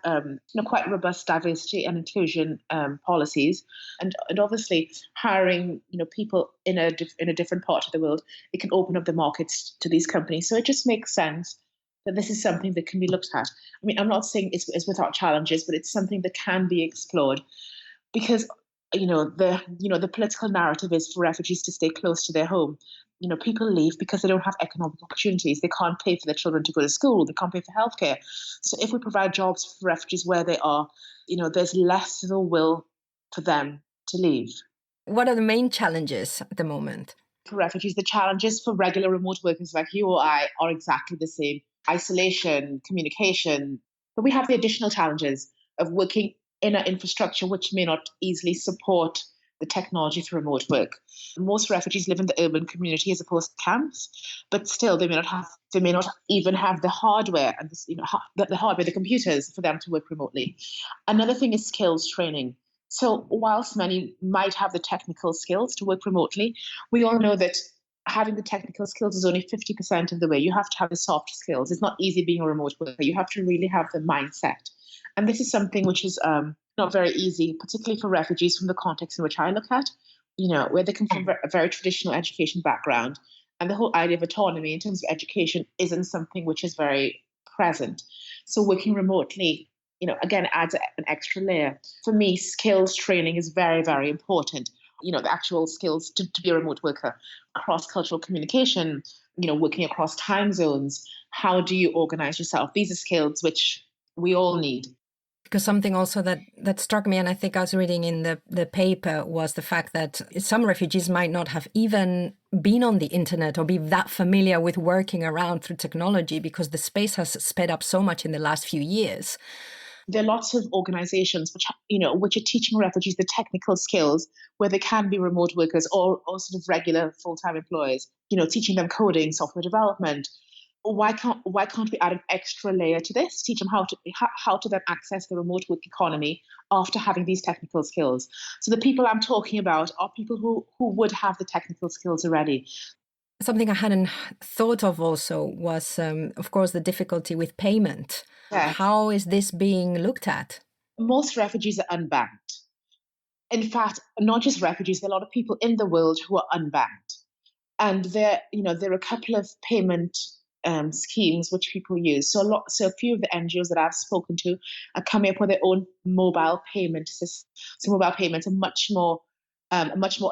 quite robust diversity and inclusion policies, and obviously hiring people in a different part of the world, it can open up the markets to these companies. So it just makes sense that this is something that can be looked at. I mean, I'm not saying it's without challenges, but it's something that can be explored, because the political narrative is for refugees to stay close to their home. People leave because they don't have economic opportunities. They can't pay for their children to go to school. They can't pay for healthcare. So if we provide jobs for refugees where they are, there's less of a will for them to leave. What are the main challenges at the moment? For refugees, the challenges for regular remote workers like you or I are exactly the same: isolation, communication. But we have the additional challenges of working in an infrastructure which may not easily support the technology for remote work. Most refugees live in the urban community as opposed to camps, but still they may not even have the hardware and the hardware, the computers for them to work remotely. Another thing is skills training. So whilst many might have the technical skills to work remotely, we all know that having the technical skills is only 50% of the way. You have to have the soft skills. It's not easy being a remote worker. You have to really have the mindset. And this is something which is not very easy, particularly for refugees from the context in which I look at, where they come from a very traditional education background. And the whole idea of autonomy in terms of education isn't something which is very present. So working remotely, again, adds an extra layer. For me, skills training is very, very important. The actual skills to be a remote worker, cross-cultural communication, working across time zones. How do you organize yourself? These are skills which we all need. Because something also that struck me, and I think I was reading in the paper, was the fact that some refugees might not have even been on the internet or be that familiar with working around through technology, because the space has sped up so much in the last few years. There are lots of organizations which are teaching refugees the technical skills where they can be remote workers or sort of regular full-time employees, teaching them coding, software development. Why can't we add an extra layer to this? Teach them how to then access the remote work economy after having these technical skills. So the people I'm talking about are people who would have the technical skills already. Something I hadn't thought of also was, of course, the difficulty with payment. Yes. How is this being looked at? Most refugees are unbanked. In fact, not just refugees, there are a lot of people in the world who are unbanked. And there are a couple of payment schemes which people use. So a few of the NGOs that I've spoken to are coming up with their own mobile payment system. So mobile payments are much more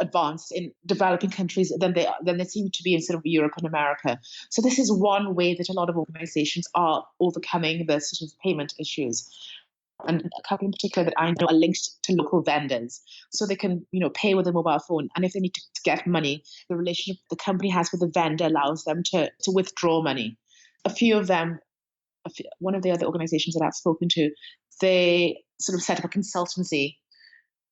advanced in developing countries than they seem to be in sort of Europe and America. So this is one way that a lot of organizations are overcoming the sort of payment issues. And a couple in particular that I know are linked to local vendors, so they can pay with a mobile phone. And if they need to get money, the relationship the company has with the vendor allows them to withdraw money. A few of them, one of the other organizations that I've spoken to, they sort of set up a consultancy,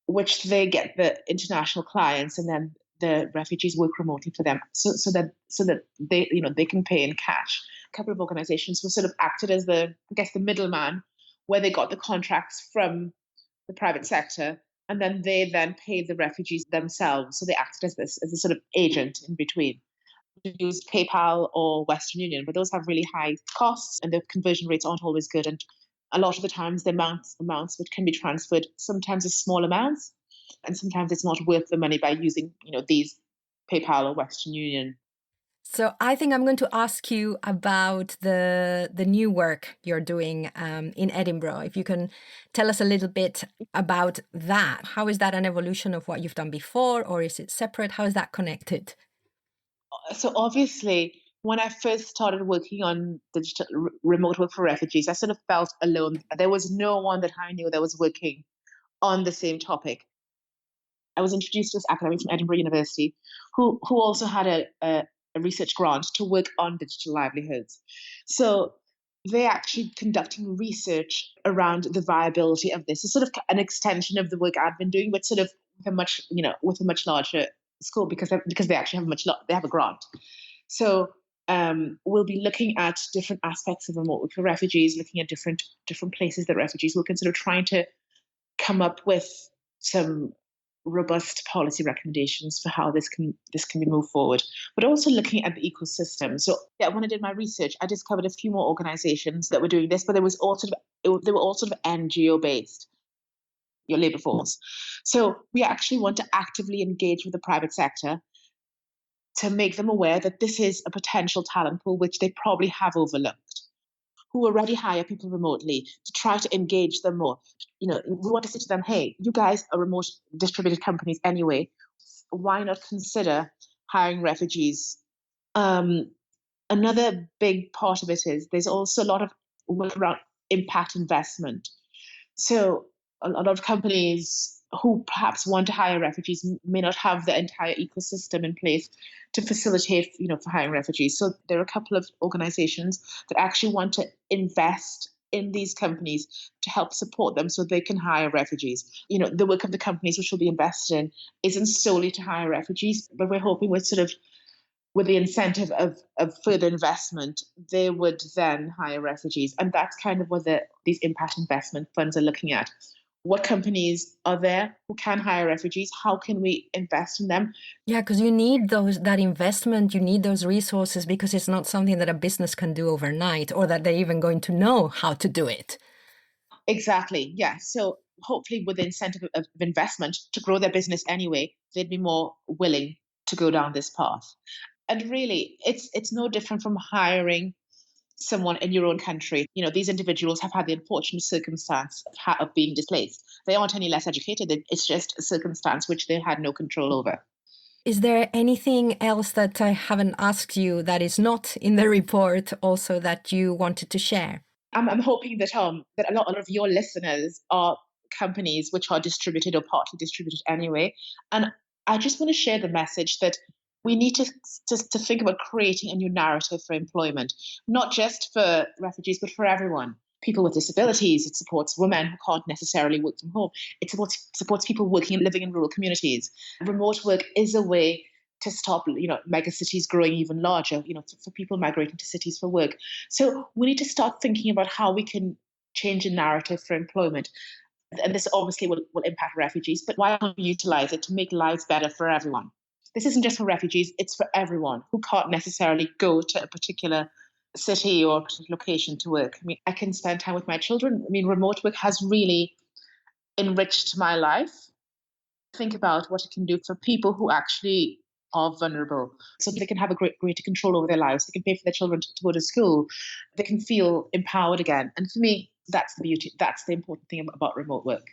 which they get the international clients, and then the refugees work remotely for them, so that they can pay in cash. A couple of organizations were sort of acted as the middleman, where they got the contracts from the private sector, and then they paid the refugees themselves. So they acted as a sort of agent in between. You use PayPal or Western Union, but those have really high costs and the conversion rates aren't always good. And a lot of the times the amounts which can be transferred sometimes are small amounts, and sometimes it's not worth the money by using these PayPal or Western Union. So I think I'm going to ask you about the new work you're doing in Edinburgh. If you can tell us a little bit about that. How is that an evolution of what you've done before, or is it separate? How is that connected? So obviously, When I first started working on digital remote work for refugees, I sort of felt alone. There was no one that I knew that was working on the same topic. I was introduced to this academic from Edinburgh University who also had a research grant to work on digital livelihoods. So they're actually conducting research around the viability of this. It's sort of an extension of the work I've been doing, but sort of with a much larger scope because they actually have a grant. So we'll be looking at different aspects of remote work for refugees, looking at different places that refugees will consider, trying to come up with some robust policy recommendations for how this can be moved forward, but also looking at the ecosystem. So when I did my research, I discovered a few more organizations that were doing this, but they were all sort of NGO based, your labor force. So we actually want to actively engage with the private sector to make them aware that this is a potential talent pool which they probably have overlooked, who already hire people remotely, to try to engage them more. We want to say to them, hey, you guys are remote distributed companies anyway. Why not consider hiring refugees? Another big part of it is there's also a lot of work around impact investment. So a lot of companies who perhaps want to hire refugees may not have the entire ecosystem in place to facilitate, for hiring refugees. So there are a couple of organizations that actually want to invest in these companies to help support them so they can hire refugees. The work of the companies which will be invested in isn't solely to hire refugees, but we're hoping with the incentive of further investment, they would then hire refugees. And that's kind of what these impact investment funds are looking at. What companies are there who can hire refugees? How can we invest in them? Yeah, because you need that investment, you need those resources, because it's not something that a business can do overnight or that they're even going to know how to do it. Exactly, yeah. So hopefully with the incentive of investment to grow their business anyway, they'd be more willing to go down this path. And really, it's no different from hiring someone in your own country. These individuals have had the unfortunate circumstance of being displaced. They aren't any less educated. It's just a circumstance which they had no control over. Is there anything else that I haven't asked you that is not in the report also that you wanted to share? I'm hoping that a lot of your listeners are companies which are distributed or partly distributed anyway. And I just want to share the message that we need to think about creating a new narrative for employment, not just for refugees, but for everyone. People with disabilities, it supports women who can't necessarily work from home. It supports people working and living in rural communities. Remote work is a way to stop, mega cities growing even larger, for people migrating to cities for work. So we need to start thinking about how we can change a narrative for employment. And this obviously will impact refugees, but why don't we utilize it to make lives better for everyone? This isn't just for refugees, it's for everyone who can't necessarily go to a particular city or a particular location to work. I can spend time with my children. Remote work has really enriched my life. Think about what it can do for people who actually are vulnerable, so they can have a greater control over their lives. They can pay for their children to go to school. They can feel empowered again. And for me, that's the beauty. That's the important thing about remote work.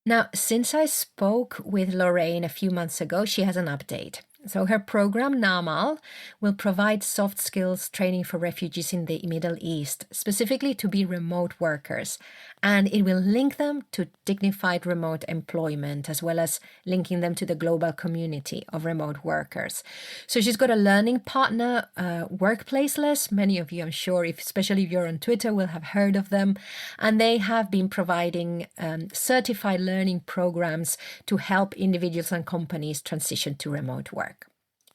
Now, since I spoke with Lorraine a few months ago, she has an update. So her program, NAMAL, will provide soft skills training for refugees in the Middle East, specifically to be remote workers. And it will link them to dignified remote employment, as well as linking them to the global community of remote workers. So she's got a learning partner, Workplaceless. Many of you, I'm sure, especially if you're on Twitter, will have heard of them. And they have been providing certified learning programs to help individuals and companies transition to remote work.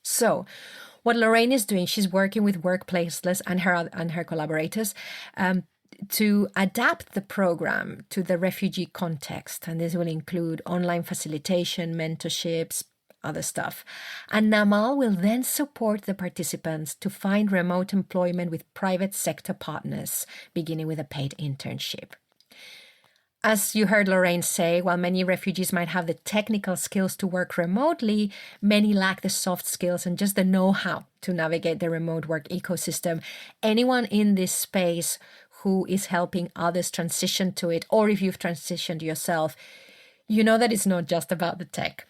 So what Lorraine is doing, she's working with Workplaceless and her collaborators to adapt the program to the refugee context. And this will include online facilitation, mentorships, other stuff. And NAMAL will then support the participants to find remote employment with private sector partners, beginning with a paid internship. As you heard Lorraine say, while many refugees might have the technical skills to work remotely, many lack the soft skills and just the know-how to navigate the remote work ecosystem. Anyone in this space who is helping others transition to it, or if you've transitioned yourself, you know that it's not just about the tech.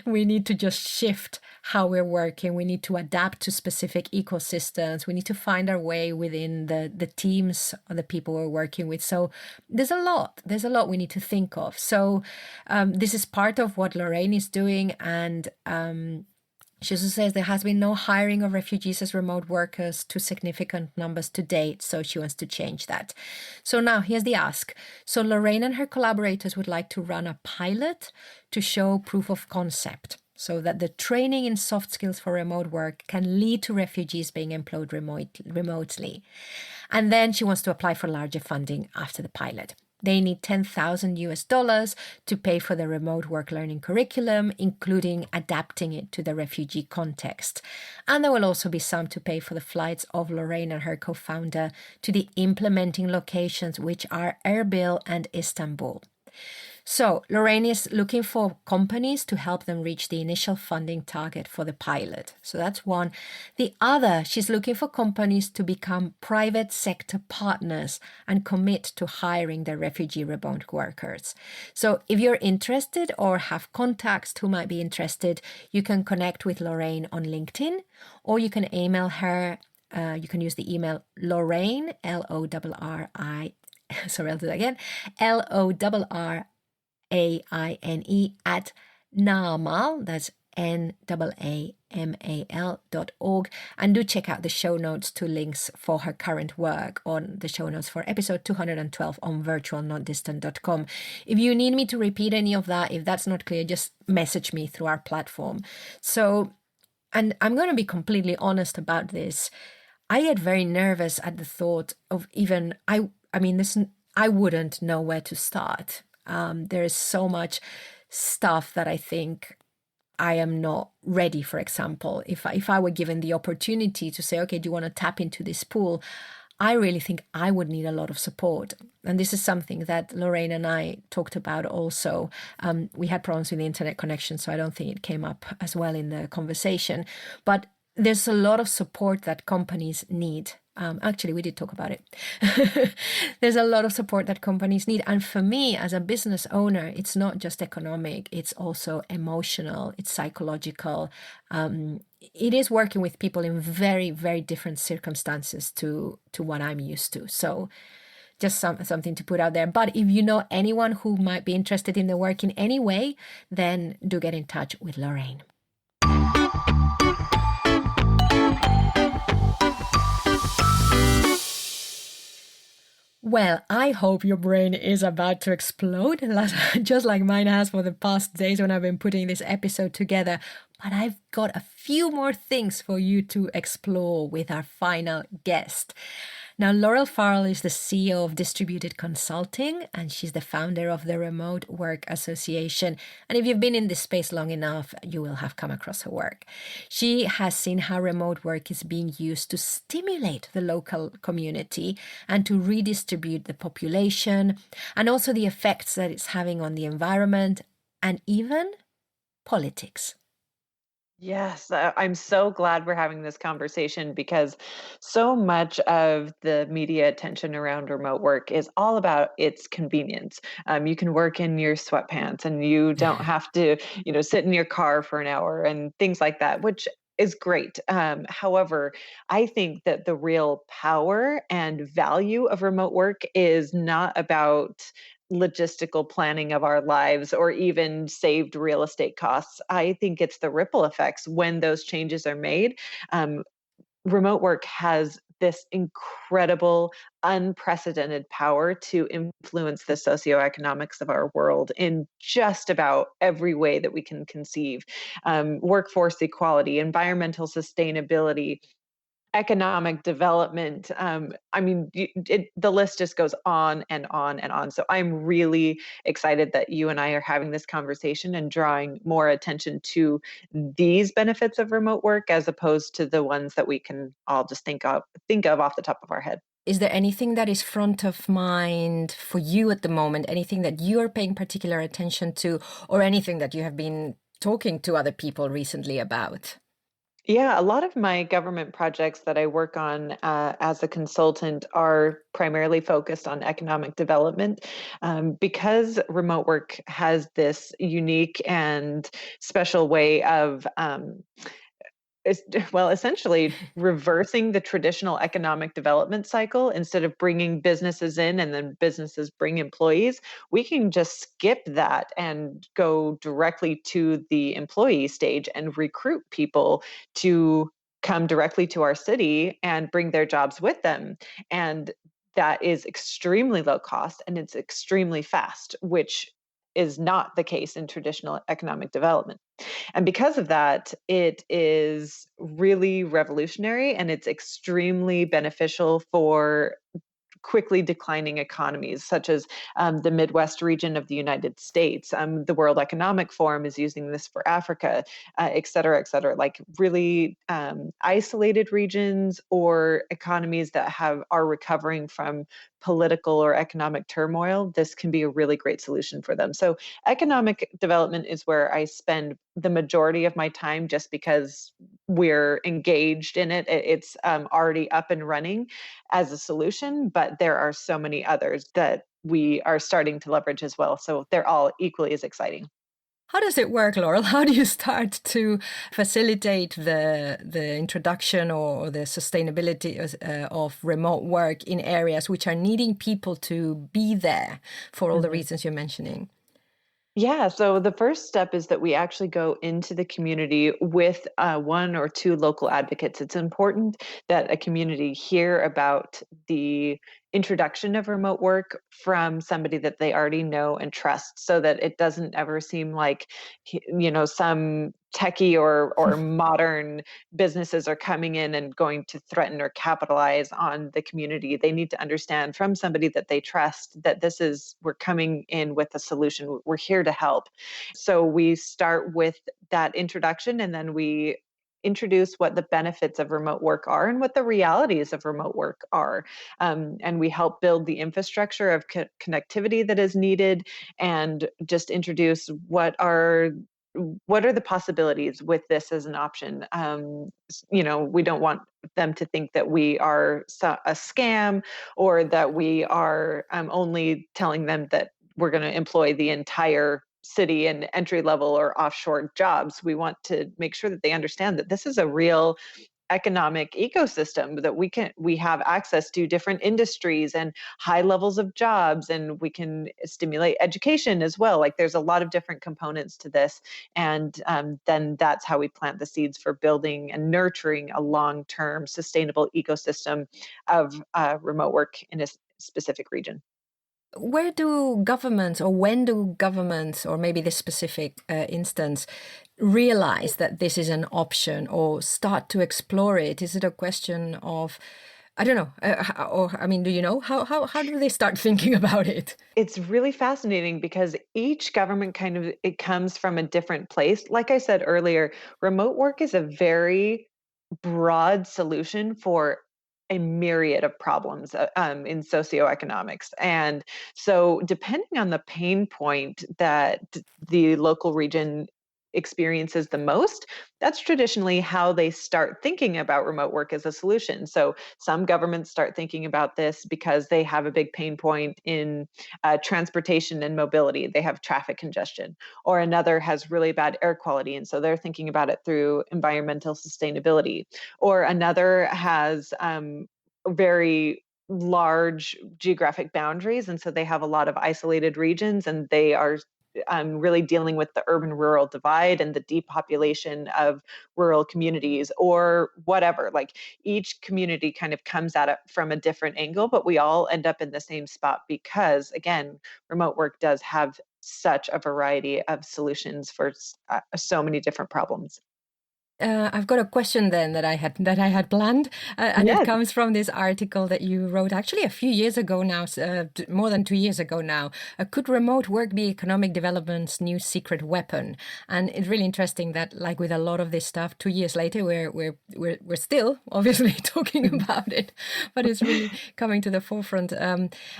We need to just shift how we're working. We need to adapt to specific ecosystems. We need to find our way within the teams or the people we're working with. So there's a lot we need to think of. So this is part of what Lorraine is doing. And she also says there has been no hiring of refugees as remote workers to significant numbers to date, so she wants to change that. So now here's the ask. So Lorraine and her collaborators would like to run a pilot to show proof of concept, so that the training in soft skills for remote work can lead to refugees being employed remotely. And then she wants to apply for larger funding after the pilot. They need $10,000 to pay for the remote work learning curriculum, including adapting it to the refugee context. And there will also be some to pay for the flights of Lorraine and her co-founder to the implementing locations, which are Erbil and Istanbul. So Lorraine is looking for companies to help them reach the initial funding target for the pilot. So that's one. The other, she's looking for companies to become private sector partners and commit to hiring the refugee remote workers. So if you're interested or have contacts who might be interested, you can connect with Lorraine on LinkedIn, or you can email her. You can use the email Lorraine, L-O-R-R-I, sorry, I'll do that again, L-O-R-R-AINE at NAMAL, that's NAAMAL.org, and do check out the show notes to links for her current work on the show notes for episode 212 on virtualnotdistant.com. If you need me to repeat any of that, if that's not clear, just message me through our platform. So, and I'm going to be completely honest about this. I get very nervous at the thought of even, I wouldn't know where to start. There is so much stuff that I think I am not ready, for example. If I were given the opportunity to say, okay, do you want to tap into this pool? I really think I would need a lot of support. And this is something that Lorraine and I talked about also. We had problems with the internet connection, so I don't think it came up as well in the conversation. But there's a lot of support that companies need. Actually, we did talk about it. There's a lot of support that companies need. And for me, as a business owner, it's not just economic, it's also emotional, it's psychological. It is working with people in very, very different circumstances to what I'm used to. So just something to put out there. But if you know anyone who might be interested in the work in any way, then do get in touch with Lorraine. Well, I hope your brain is about to explode, just like mine has for the past days when I've been putting this episode together. But I've got a few more things for you to explore with our final guest. Now, Laurel Farrell is the CEO of Distributed Consulting, and she's the founder of the Remote Work Association. And if you've been in this space long enough, you will have come across her work. She has seen how remote work is being used to stimulate the local community and to redistribute the population, and also the effects that it's having on the environment and even politics. Yes, I'm so glad we're having this conversation because so much of the media attention around remote work is all about its convenience. You can work in your sweatpants and you don't have to, sit in your car for an hour and things like that, which is great. However, I think that the real power and value of remote work is not about logistical planning of our lives or even saved real estate costs. I think it's the ripple effects when those changes are made. Remote work has this incredible, unprecedented power to influence the socioeconomics of our world in just about every way that we can conceive. Workforce equality, environmental sustainability, economic development. The list just goes on and on and on. So I'm really excited that you and I are having this conversation and drawing more attention to these benefits of remote work as opposed to the ones that we can all just think of off the top of our head. Is there anything that is front of mind for you at the moment? Anything that you are paying particular attention to, or anything that you have been talking to other people recently about? Yeah, a lot of my government projects that I work on as a consultant are primarily focused on economic development because remote work has this unique and special way of essentially reversing the traditional economic development cycle. Instead of bringing businesses in and then businesses bring employees, we can just skip that and go directly to the employee stage and recruit people to come directly to our city and bring their jobs with them. And that is extremely low cost and it's extremely fast, which is not the case in traditional economic development. And because of that, it is really revolutionary and it's extremely beneficial for quickly declining economies, such as the Midwest region of the United States. The World Economic Forum is using this for Africa, et cetera, et cetera. Like really isolated regions or economies that are recovering from political or economic turmoil. This can be a really great solution for them. So economic development is where I spend the majority of my time, just because we're engaged in it. It's already up and running as a solution, but there are so many others that we are starting to leverage as well. So they're all equally as exciting. How does it work, Laurel? How do you start to facilitate the introduction or the sustainability of remote work in areas which are needing people to be there for all the reasons you're mentioning? Yeah, so the first step is that we actually go into the community with one or two local advocates. It's important that a community hear about the introduction of remote work from somebody that they already know and trust, so that it doesn't ever seem like, some techie or modern businesses are coming in and going to threaten or capitalize on the community. They need to understand from somebody that they trust that we're coming in with a solution. We're here to help. So we start with that introduction, and then we introduce what the benefits of remote work are and what the realities of remote work are. And we help build the infrastructure of connectivity that is needed, and just introduce what are the possibilities with this as an option. We don't want them to think that we are a scam, or that we are only telling them that we're going to employ the entire city in entry level or offshore jobs. We want to make sure that they understand that this is a real economic ecosystem, that we have access to different industries and high levels of jobs, and we can stimulate education as well. Like there's a lot of different components to this, and then that's how we plant the seeds for building and nurturing a long-term sustainable ecosystem of remote work in a specific region. Where do governments, or when do governments, or maybe this specific instance, realize that this is an option or start to explore it? Is it a question of, I don't know, do you know, how do they start thinking about it? It's really fascinating because each government it comes from a different place. Like I said earlier, remote work is a very broad solution for a myriad of problems in socioeconomics. And so, depending on the pain point that the local region experiences the most, that's traditionally how they start thinking about remote work as a solution. So, some governments start thinking about this because they have a big pain point in transportation and mobility. They have traffic congestion, or another has really bad air quality. And so they're thinking about it through environmental sustainability, or another has very large geographic boundaries. And so they have a lot of isolated regions, and they are really dealing with the urban-rural divide and the depopulation of rural communities, or whatever. Like each community kind of comes at it from a different angle, but we all end up in the same spot because, again, remote work does have such a variety of solutions for so many different problems. I've got a question then that I had planned, and Yes. it comes from this article that you wrote actually a few years ago now, more than 2 years ago now. Could remote work be economic development's new secret weapon? And it's really interesting that, like with a lot of this stuff, 2 years later, we're still obviously talking about it, but it's really coming to the forefront.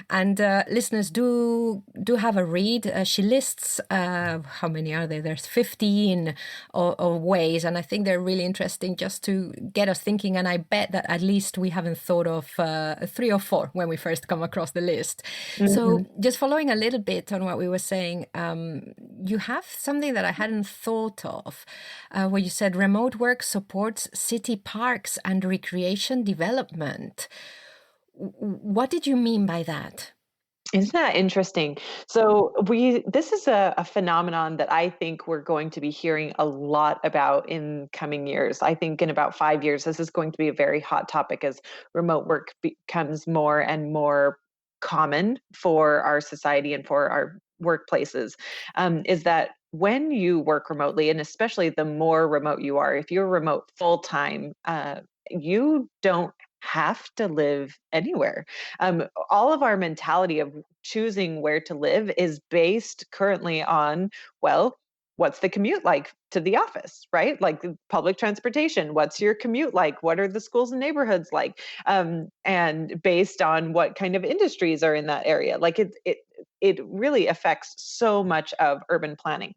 And listeners, do have a read. She lists how many are there? There's 15 of ways, and I think they're they're really interesting just to get us thinking. And I bet that at least we haven't thought of 3 or 4 when we first come across the list. So just following a little bit on what we were saying, you have something that I hadn't thought of, where you said remote work supports city parks and recreation development. What did you mean by that? Isn't that interesting? So this is a phenomenon that I think we're going to be hearing a lot about in coming years. I think in about 5 years, this is going to be a very hot topic as remote work becomes more and more common for our society and for our workplaces, is that when you work remotely, and especially the more remote you are, if you're remote full time, you don't have to live anywhere. All of our mentality of choosing where to live is based currently on, well, what's the commute like to the office, right? Like public transportation, what's your commute like? What are the schools and neighborhoods like? And based on what kind of industries are in that area, like it really affects so much of urban planning.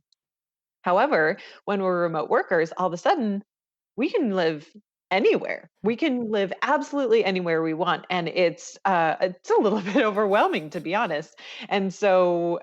However, when we're remote workers, all of a sudden we can live anywhere. We can live absolutely anywhere we want, and it's a little bit overwhelming, to be honest. And so,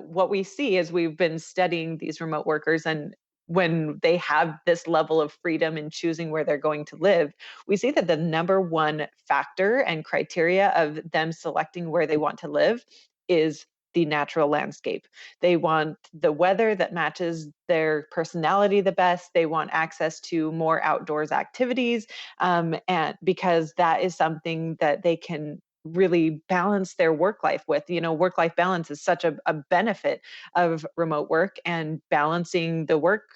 what we see is we've been studying these remote workers, and when they have this level of freedom in choosing where they're going to live, we see that the number one factor and criteria of them selecting where they want to live is the natural landscape. They want the weather that matches their personality the best. They want access to more outdoors activities, and because that is something that they can really balance their work life with. Work life balance is such a benefit of remote work, and balancing the work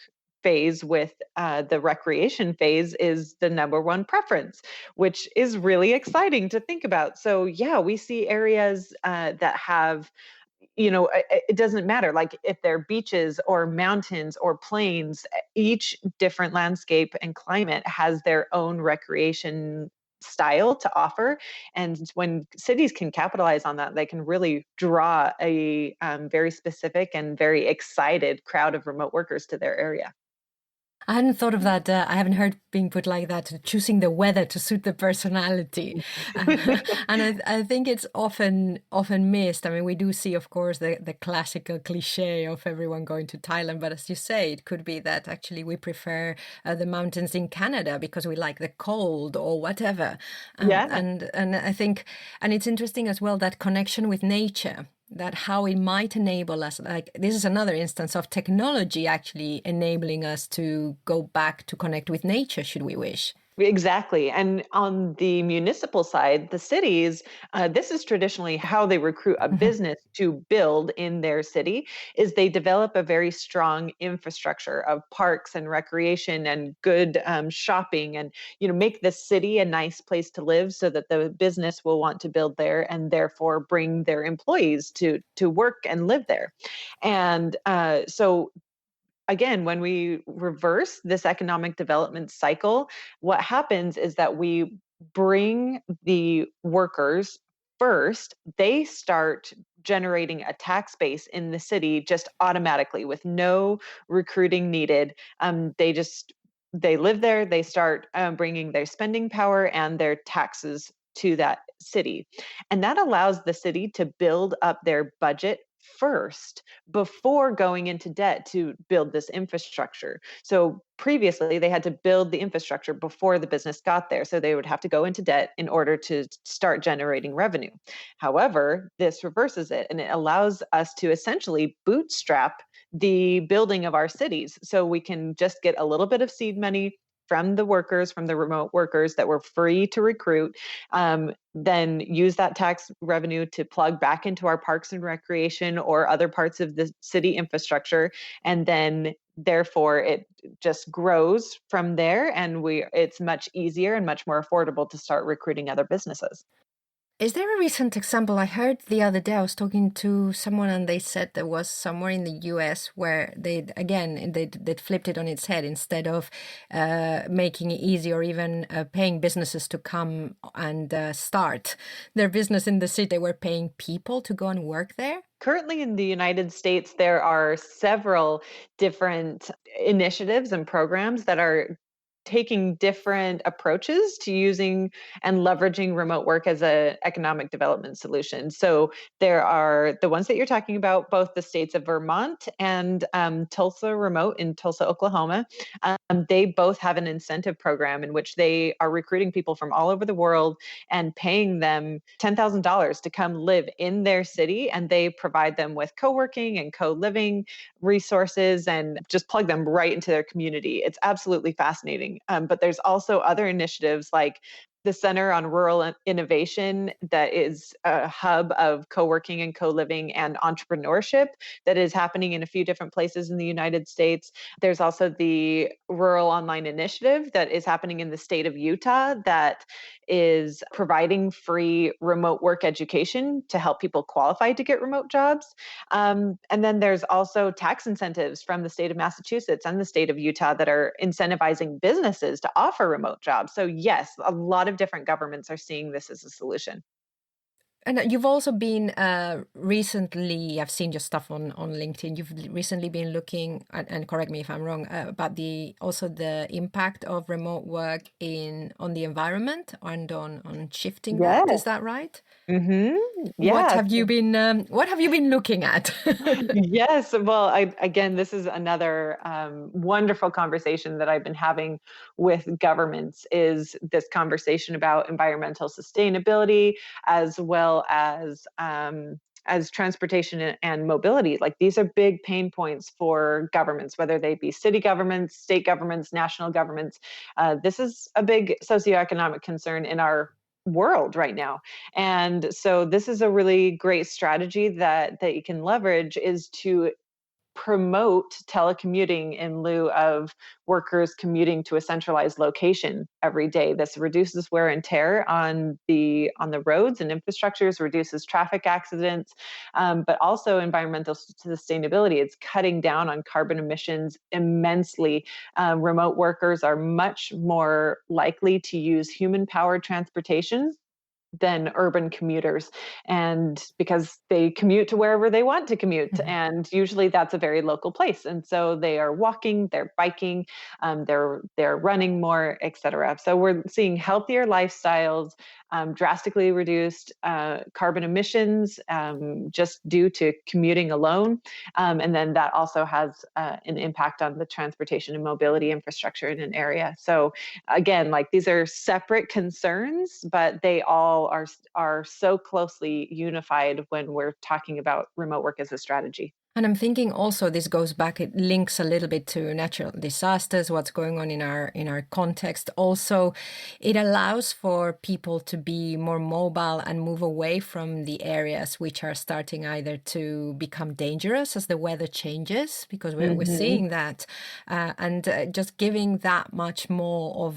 phase with the recreation phase is the number one preference, which is really exciting to think about. So yeah, we see areas that have, it doesn't matter, like if they're beaches or mountains or plains, each different landscape and climate has their own recreation style to offer. And when cities can capitalize on that, they can really draw a very specific and very excited crowd of remote workers to their area. I hadn't thought of that. I haven't heard being put like that, choosing the weather to suit the personality. And I think it's often missed. I mean, we do see, of course, the classical cliche of everyone going to Thailand. But as you say, it could be that actually we prefer the mountains in Canada because we like the cold or whatever. Yeah. And I think, and it's interesting as well, that connection with nature, that how it might enable us, like this is another instance of technology actually enabling us to go back to connect with nature, should we wish. Exactly. And on the municipal side, the cities, this is traditionally how they recruit a business to build in their city, is they develop a very strong infrastructure of parks and recreation and good shopping, and make the city a nice place to live so that the business will want to build there and therefore bring their employees to work and live there. And so again, when we reverse this economic development cycle, what happens is that we bring the workers first. They start generating a tax base in the city just automatically with no recruiting needed. They live there. They start bringing their spending power and their taxes to that city. And that allows the city to build up their budget first before going into debt to build this infrastructure. So previously they had to build the infrastructure before the business got there. So they would have to go into debt in order to start generating revenue. However, this reverses it, and it allows us to essentially bootstrap the building of our cities. So we can just get a little bit of seed money from the workers, from the remote workers that were free to recruit, then use that tax revenue to plug back into our parks and recreation or other parts of the city infrastructure. And then therefore it just grows from there, and it's much easier and much more affordable to start recruiting other businesses. Is there a recent example? I heard the other day, I was talking to someone and they said there was somewhere in the US where they'd flipped it on its head. Instead of making it easy or even paying businesses to come and start their business in the city, they were paying people to go and work there. Currently in the United States, there are several different initiatives and programs that are taking different approaches to using and leveraging remote work as an economic development solution. So there are the ones that you're talking about, both the states of Vermont and Tulsa Remote in Tulsa, Oklahoma. They both have an incentive program in which they are recruiting people from all over the world and paying them $10,000 to come live in their city. And they provide them with co-working and co-living resources and just plug them right into their community. It's absolutely fascinating. But there's also other initiatives like the Center on Rural Innovation that is a hub of co-working and co-living and entrepreneurship that is happening in a few different places in the United States. There's also the Rural Online Initiative that is happening in the state of Utah that is providing free remote work education to help people qualify to get remote jobs. And then there's also tax incentives from the state of Massachusetts and the state of Utah that are incentivizing businesses to offer remote jobs. So yes, a lot of different governments are seeing this as a solution. And you've also been recently, I've seen your stuff on LinkedIn. You've recently been looking, and correct me if I'm wrong, about the impact of remote work on the environment and on shifting that. Is that right? Mm-hmm. Yeah. What have you been looking at? Yes. Well, again, this is another wonderful conversation that I've been having with governments, is this conversation about environmental sustainability as well as transportation and mobility. Like, these are big pain points for governments, whether they be city governments, state governments, national governments. This is a big socioeconomic concern in our world right now. And so this is a really great strategy that you can leverage, is to promote telecommuting in lieu of workers commuting to a centralized location every day. This reduces wear and tear on the roads and infrastructures, reduces traffic accidents, but also environmental sustainability. It's cutting down on carbon emissions immensely. Remote workers are much more likely to use human-powered transportation than urban commuters, and because they commute to wherever they want to commute, and usually that's a very local place, and so they are walking, they're biking, they're running more, etc. So we're seeing healthier lifestyles, drastically reduced carbon emissions just due to commuting alone, and then that also has an impact on the transportation and mobility infrastructure in an area. So again, like, these are separate concerns, but they all are so closely unified when we're talking about remote work as a strategy. And I'm thinking also this goes back, it links a little bit to natural disasters, what's going on in our context. Also, it allows for people to be more mobile and move away from the areas which are starting either to become dangerous as the weather changes, because we're seeing that, and just giving that much more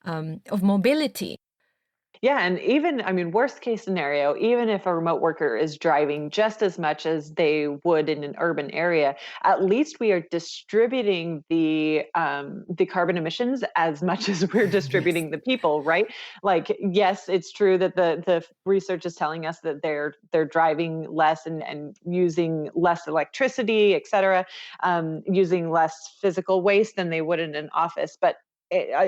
of mobility. Yeah, and even, I mean, worst case scenario, even if a remote worker is driving just as much as they would in an urban area, at least we are distributing the carbon emissions as much as we're distributing the people, right? Like, yes, it's true that the research is telling us that they're driving less and using less electricity, et cetera, using less physical waste than they would in an office, but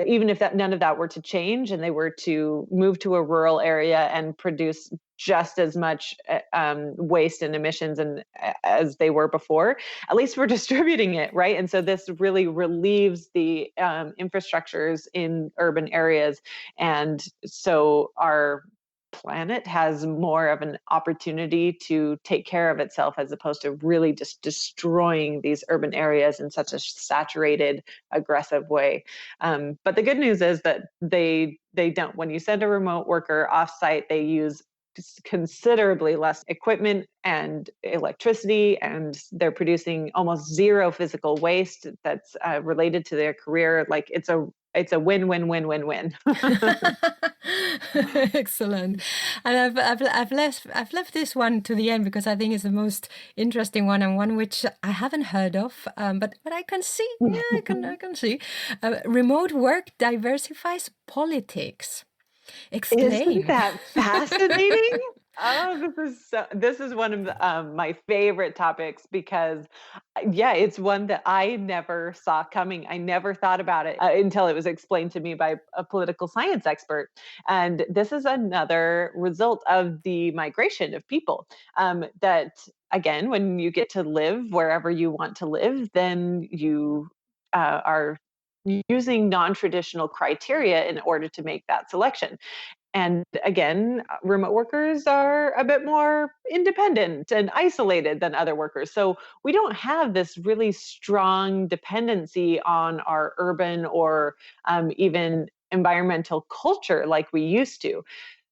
even if none of that were to change and they were to move to a rural area and produce just as much waste and emissions as they were before, at least we're distributing it, right? And so this really relieves the infrastructures in urban areas. And so our planet has more of an opportunity to take care of itself, as opposed to really just destroying these urban areas in such a saturated, aggressive way. But the good news is that they don't. When you send a remote worker offsite, they use considerably less equipment and electricity, and they're producing almost zero physical waste that's related to their career. Like, it's a win-win-win-win-win. Excellent. And I've left this one to the end because I think it's the most interesting one, and one which I haven't heard of, but I can see. Yeah, I can see. Remote work diversifies politics. Explain. Isn't that fascinating? Oh, this is one of my favorite topics because, yeah, it's one that I never saw coming. I never thought about it until it was explained to me by a political science expert. And this is another result of the migration of people. That again, when you get to live wherever you want to live, then you are using non-traditional criteria in order to make that selection. And again, remote workers are a bit more independent and isolated than other workers. So we don't have this really strong dependency on our urban or even environmental culture like we used to.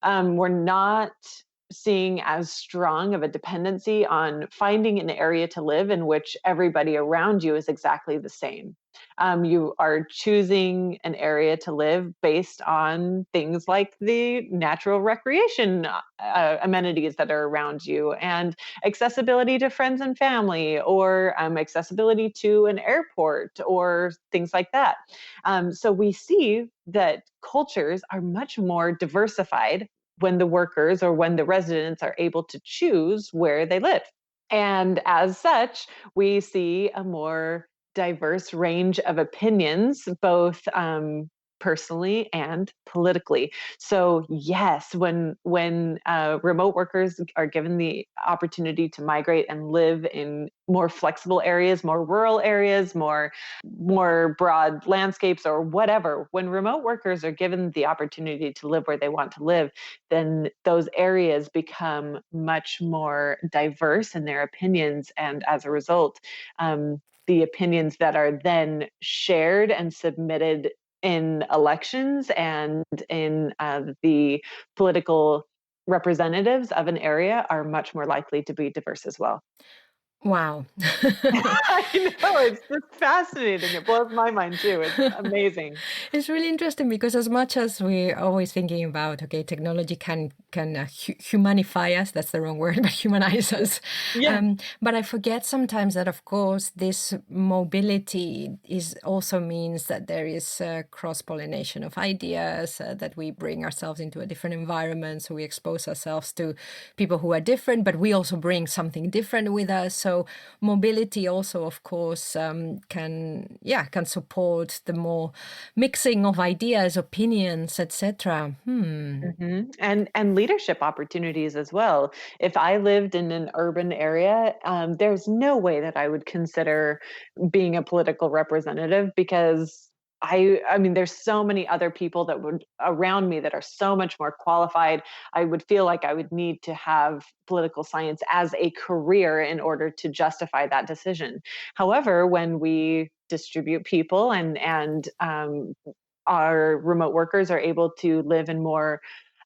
We're not seeing as strong of a dependency on finding an area to live in which everybody around you is exactly the same. You are choosing an area to live based on things like the natural recreation amenities that are around you and accessibility to friends and family, or accessibility to an airport or things like that. So we see that cultures are much more diversified when the workers or when the residents are able to choose where they live. And as such, we see a more diverse range of opinions, both personally and politically. So yes, when remote workers are given the opportunity to migrate and live in more flexible areas, more rural areas, more broad landscapes or whatever, when remote workers are given the opportunity to live where they want to live, then those areas become much more diverse in their opinions. And as a result, the opinions that are then shared and submitted in elections and in the political representatives of an area are much more likely to be diverse as well. Wow. I know, it's just fascinating. It blows my mind too. It's amazing. It's really interesting because as much as we're always thinking about, okay, technology can humanify us, that's the wrong word, but humanize us. Yeah. But I forget sometimes that, of course, this mobility is also means that there is cross-pollination of ideas, that we bring ourselves into a different environment. So we expose ourselves to people who are different, but we also bring something different with us. So mobility also, of course, can support the more mixing of ideas, opinions, etc. And leadership opportunities as well. If I lived in an urban area, there's no way that I would consider being a political representative because I mean, there's so many other people that would around me that are so much more qualified. I would feel like I would need to have political science as a career in order to justify that decision. However, when we distribute people and our remote workers are able to live in more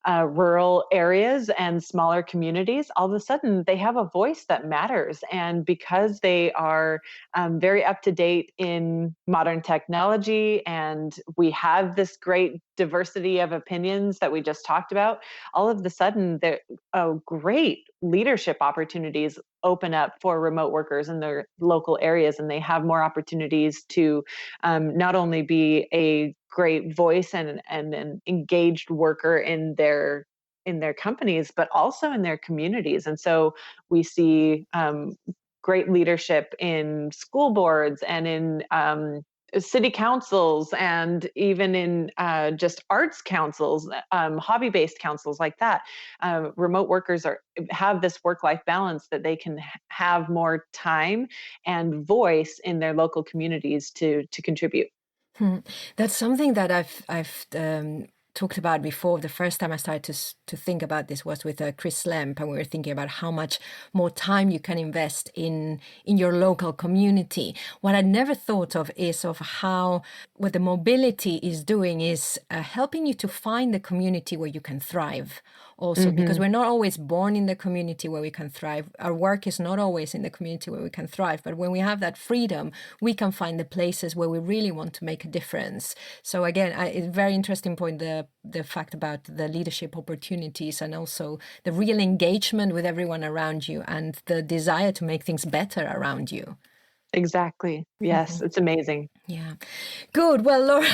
rural areas and smaller communities, all of a sudden they have a voice that matters. And because they are very up to date in modern technology and we have this great diversity of opinions that we just talked about, all of a sudden great leadership opportunities open up for remote workers in their local areas, and they have more opportunities to not only be a great voice and an engaged worker in their companies, but also in their communities. And so we see great leadership in school boards and in city councils and even in just arts councils, hobby-based councils like that. Remote workers have this work-life balance that they can have more time and voice in their local communities to contribute. That's something that I've talked about before. The first time I started to think about this was with Chris Lemp, and we were thinking about how much more time you can invest in your local community. What I never thought of is of how what the mobility is doing is helping you to find the community where you can thrive. Also, because we're not always born in the community where we can thrive. Our work is not always in the community where we can thrive. But when we have that freedom, we can find the places where we really want to make a difference. So again, it's a very interesting point, the fact about the leadership opportunities and also the real engagement with everyone around you and the desire to make things better around you. Exactly. Yes, it's amazing. Yeah. Good. Well, Laura,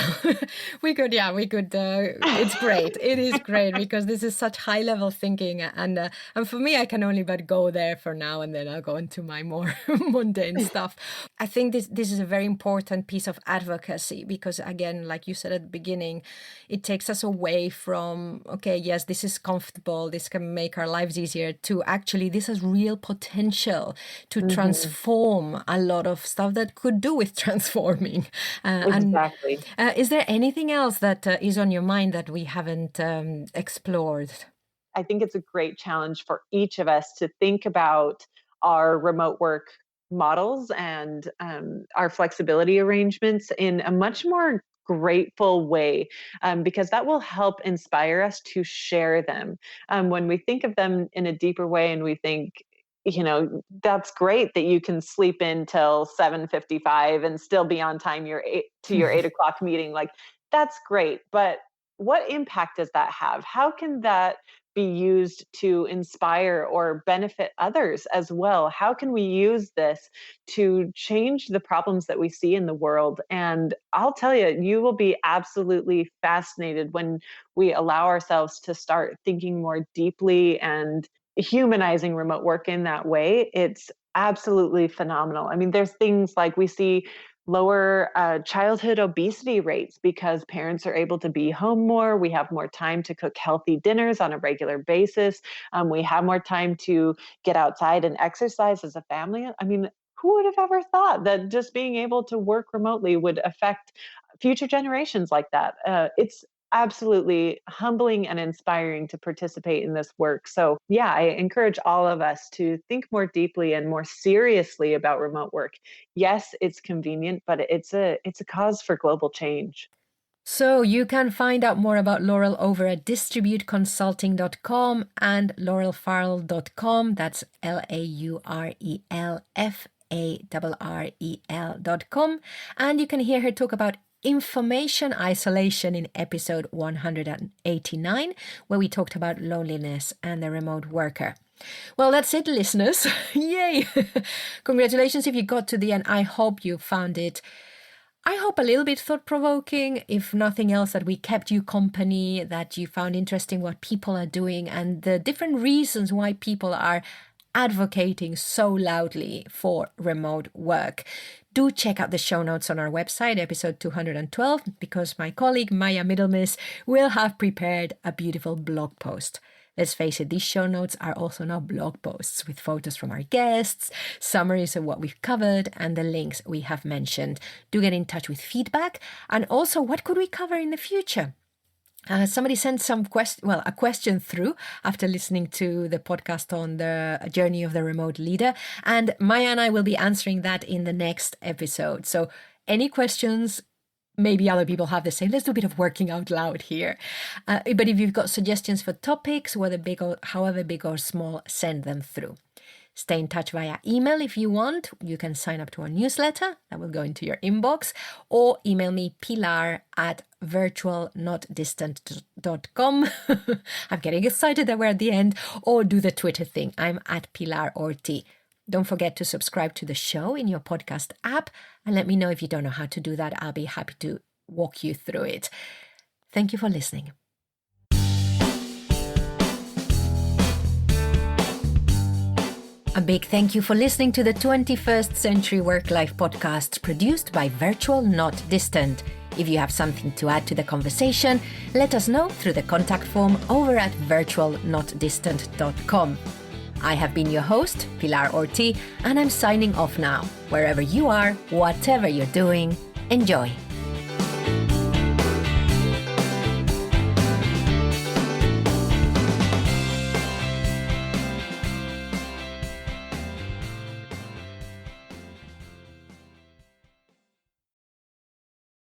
we could, it's great. It is great because this is such high level thinking. And for me, I can only but go there for now, and then I'll go into my more mundane stuff. I think this is a very important piece of advocacy because, again, like you said at the beginning, it takes us away from, okay, yes, this is comfortable, this can make our lives easier, to actually, this has real potential to transform a lot of stuff that could do with transforming. Exactly. And is there anything else that is on your mind that we haven't explored? I think it's a great challenge for each of us to think about our remote work models and our flexibility arrangements in a much more grateful way, because that will help inspire us to share them. When we think of them in a deeper way and we think, that's great that you can sleep in till 7:55 and still be on time your 8 o'clock meeting. Like, that's great. But what impact does that have? How can that be used to inspire or benefit others as well? How can we use this to change the problems that we see in the world? And I'll tell you, you will be absolutely fascinated when we allow ourselves to start thinking more deeply and humanizing remote work in that way. It's absolutely phenomenal. I mean, there's things like we see lower childhood obesity rates because parents are able to be home more. We have more time to cook healthy dinners on a regular basis. We have more time to get outside and exercise as a family. I mean, who would have ever thought that just being able to work remotely would affect future generations like that? It's absolutely humbling and inspiring to participate in this work. So yeah, I encourage all of us to think more deeply and more seriously about remote work. Yes, it's convenient, but it's a cause for global change. So you can find out more about Laurel over at distributeconsulting.com and laurelfarrell.com. That's LAURELFARREL.com. And you can hear her talk about information isolation in episode 189, where we talked about loneliness and the remote worker. Well, that's it, listeners. Yay! Congratulations if you got to the end. I hope you found it, I hope, a little bit thought-provoking. If nothing else, that we kept you company, that you found interesting what people are doing and the different reasons why people are advocating so loudly for remote work. Do check out the show notes on our website, episode 212, because my colleague Maya Middlemiss will have prepared a beautiful blog post. Let's face it, these show notes are also now blog posts with photos from our guests, summaries of what we've covered, and the links we have mentioned. Do get in touch with feedback, and also what could we cover in the future? Somebody sent a question through after listening to the podcast on the journey of the remote leader, and Maya and I will be answering that in the next episode. So any questions, maybe other people have the same. Let's do a bit of working out loud here. But if you've got suggestions for topics, whether big or however big or small, send them through. Stay in touch via email if you want. You can sign up to our newsletter that will go into your inbox, or email me pilar@virtualnotdistant.com. I'm getting excited that we're at the end. Or do the Twitter thing. I'm at Pilar Orti. Don't forget to subscribe to the show in your podcast app and let me know if you don't know how to do that. I'll be happy to walk you through it. Thank you for listening. A big thank you for listening to the 21st Century Work-Life podcast produced by Virtual Not Distant. If you have something to add to the conversation, let us know through the contact form over at virtualnotdistant.com. I have been your host, Pilar Orti, and I'm signing off now. Wherever you are, whatever you're doing, enjoy.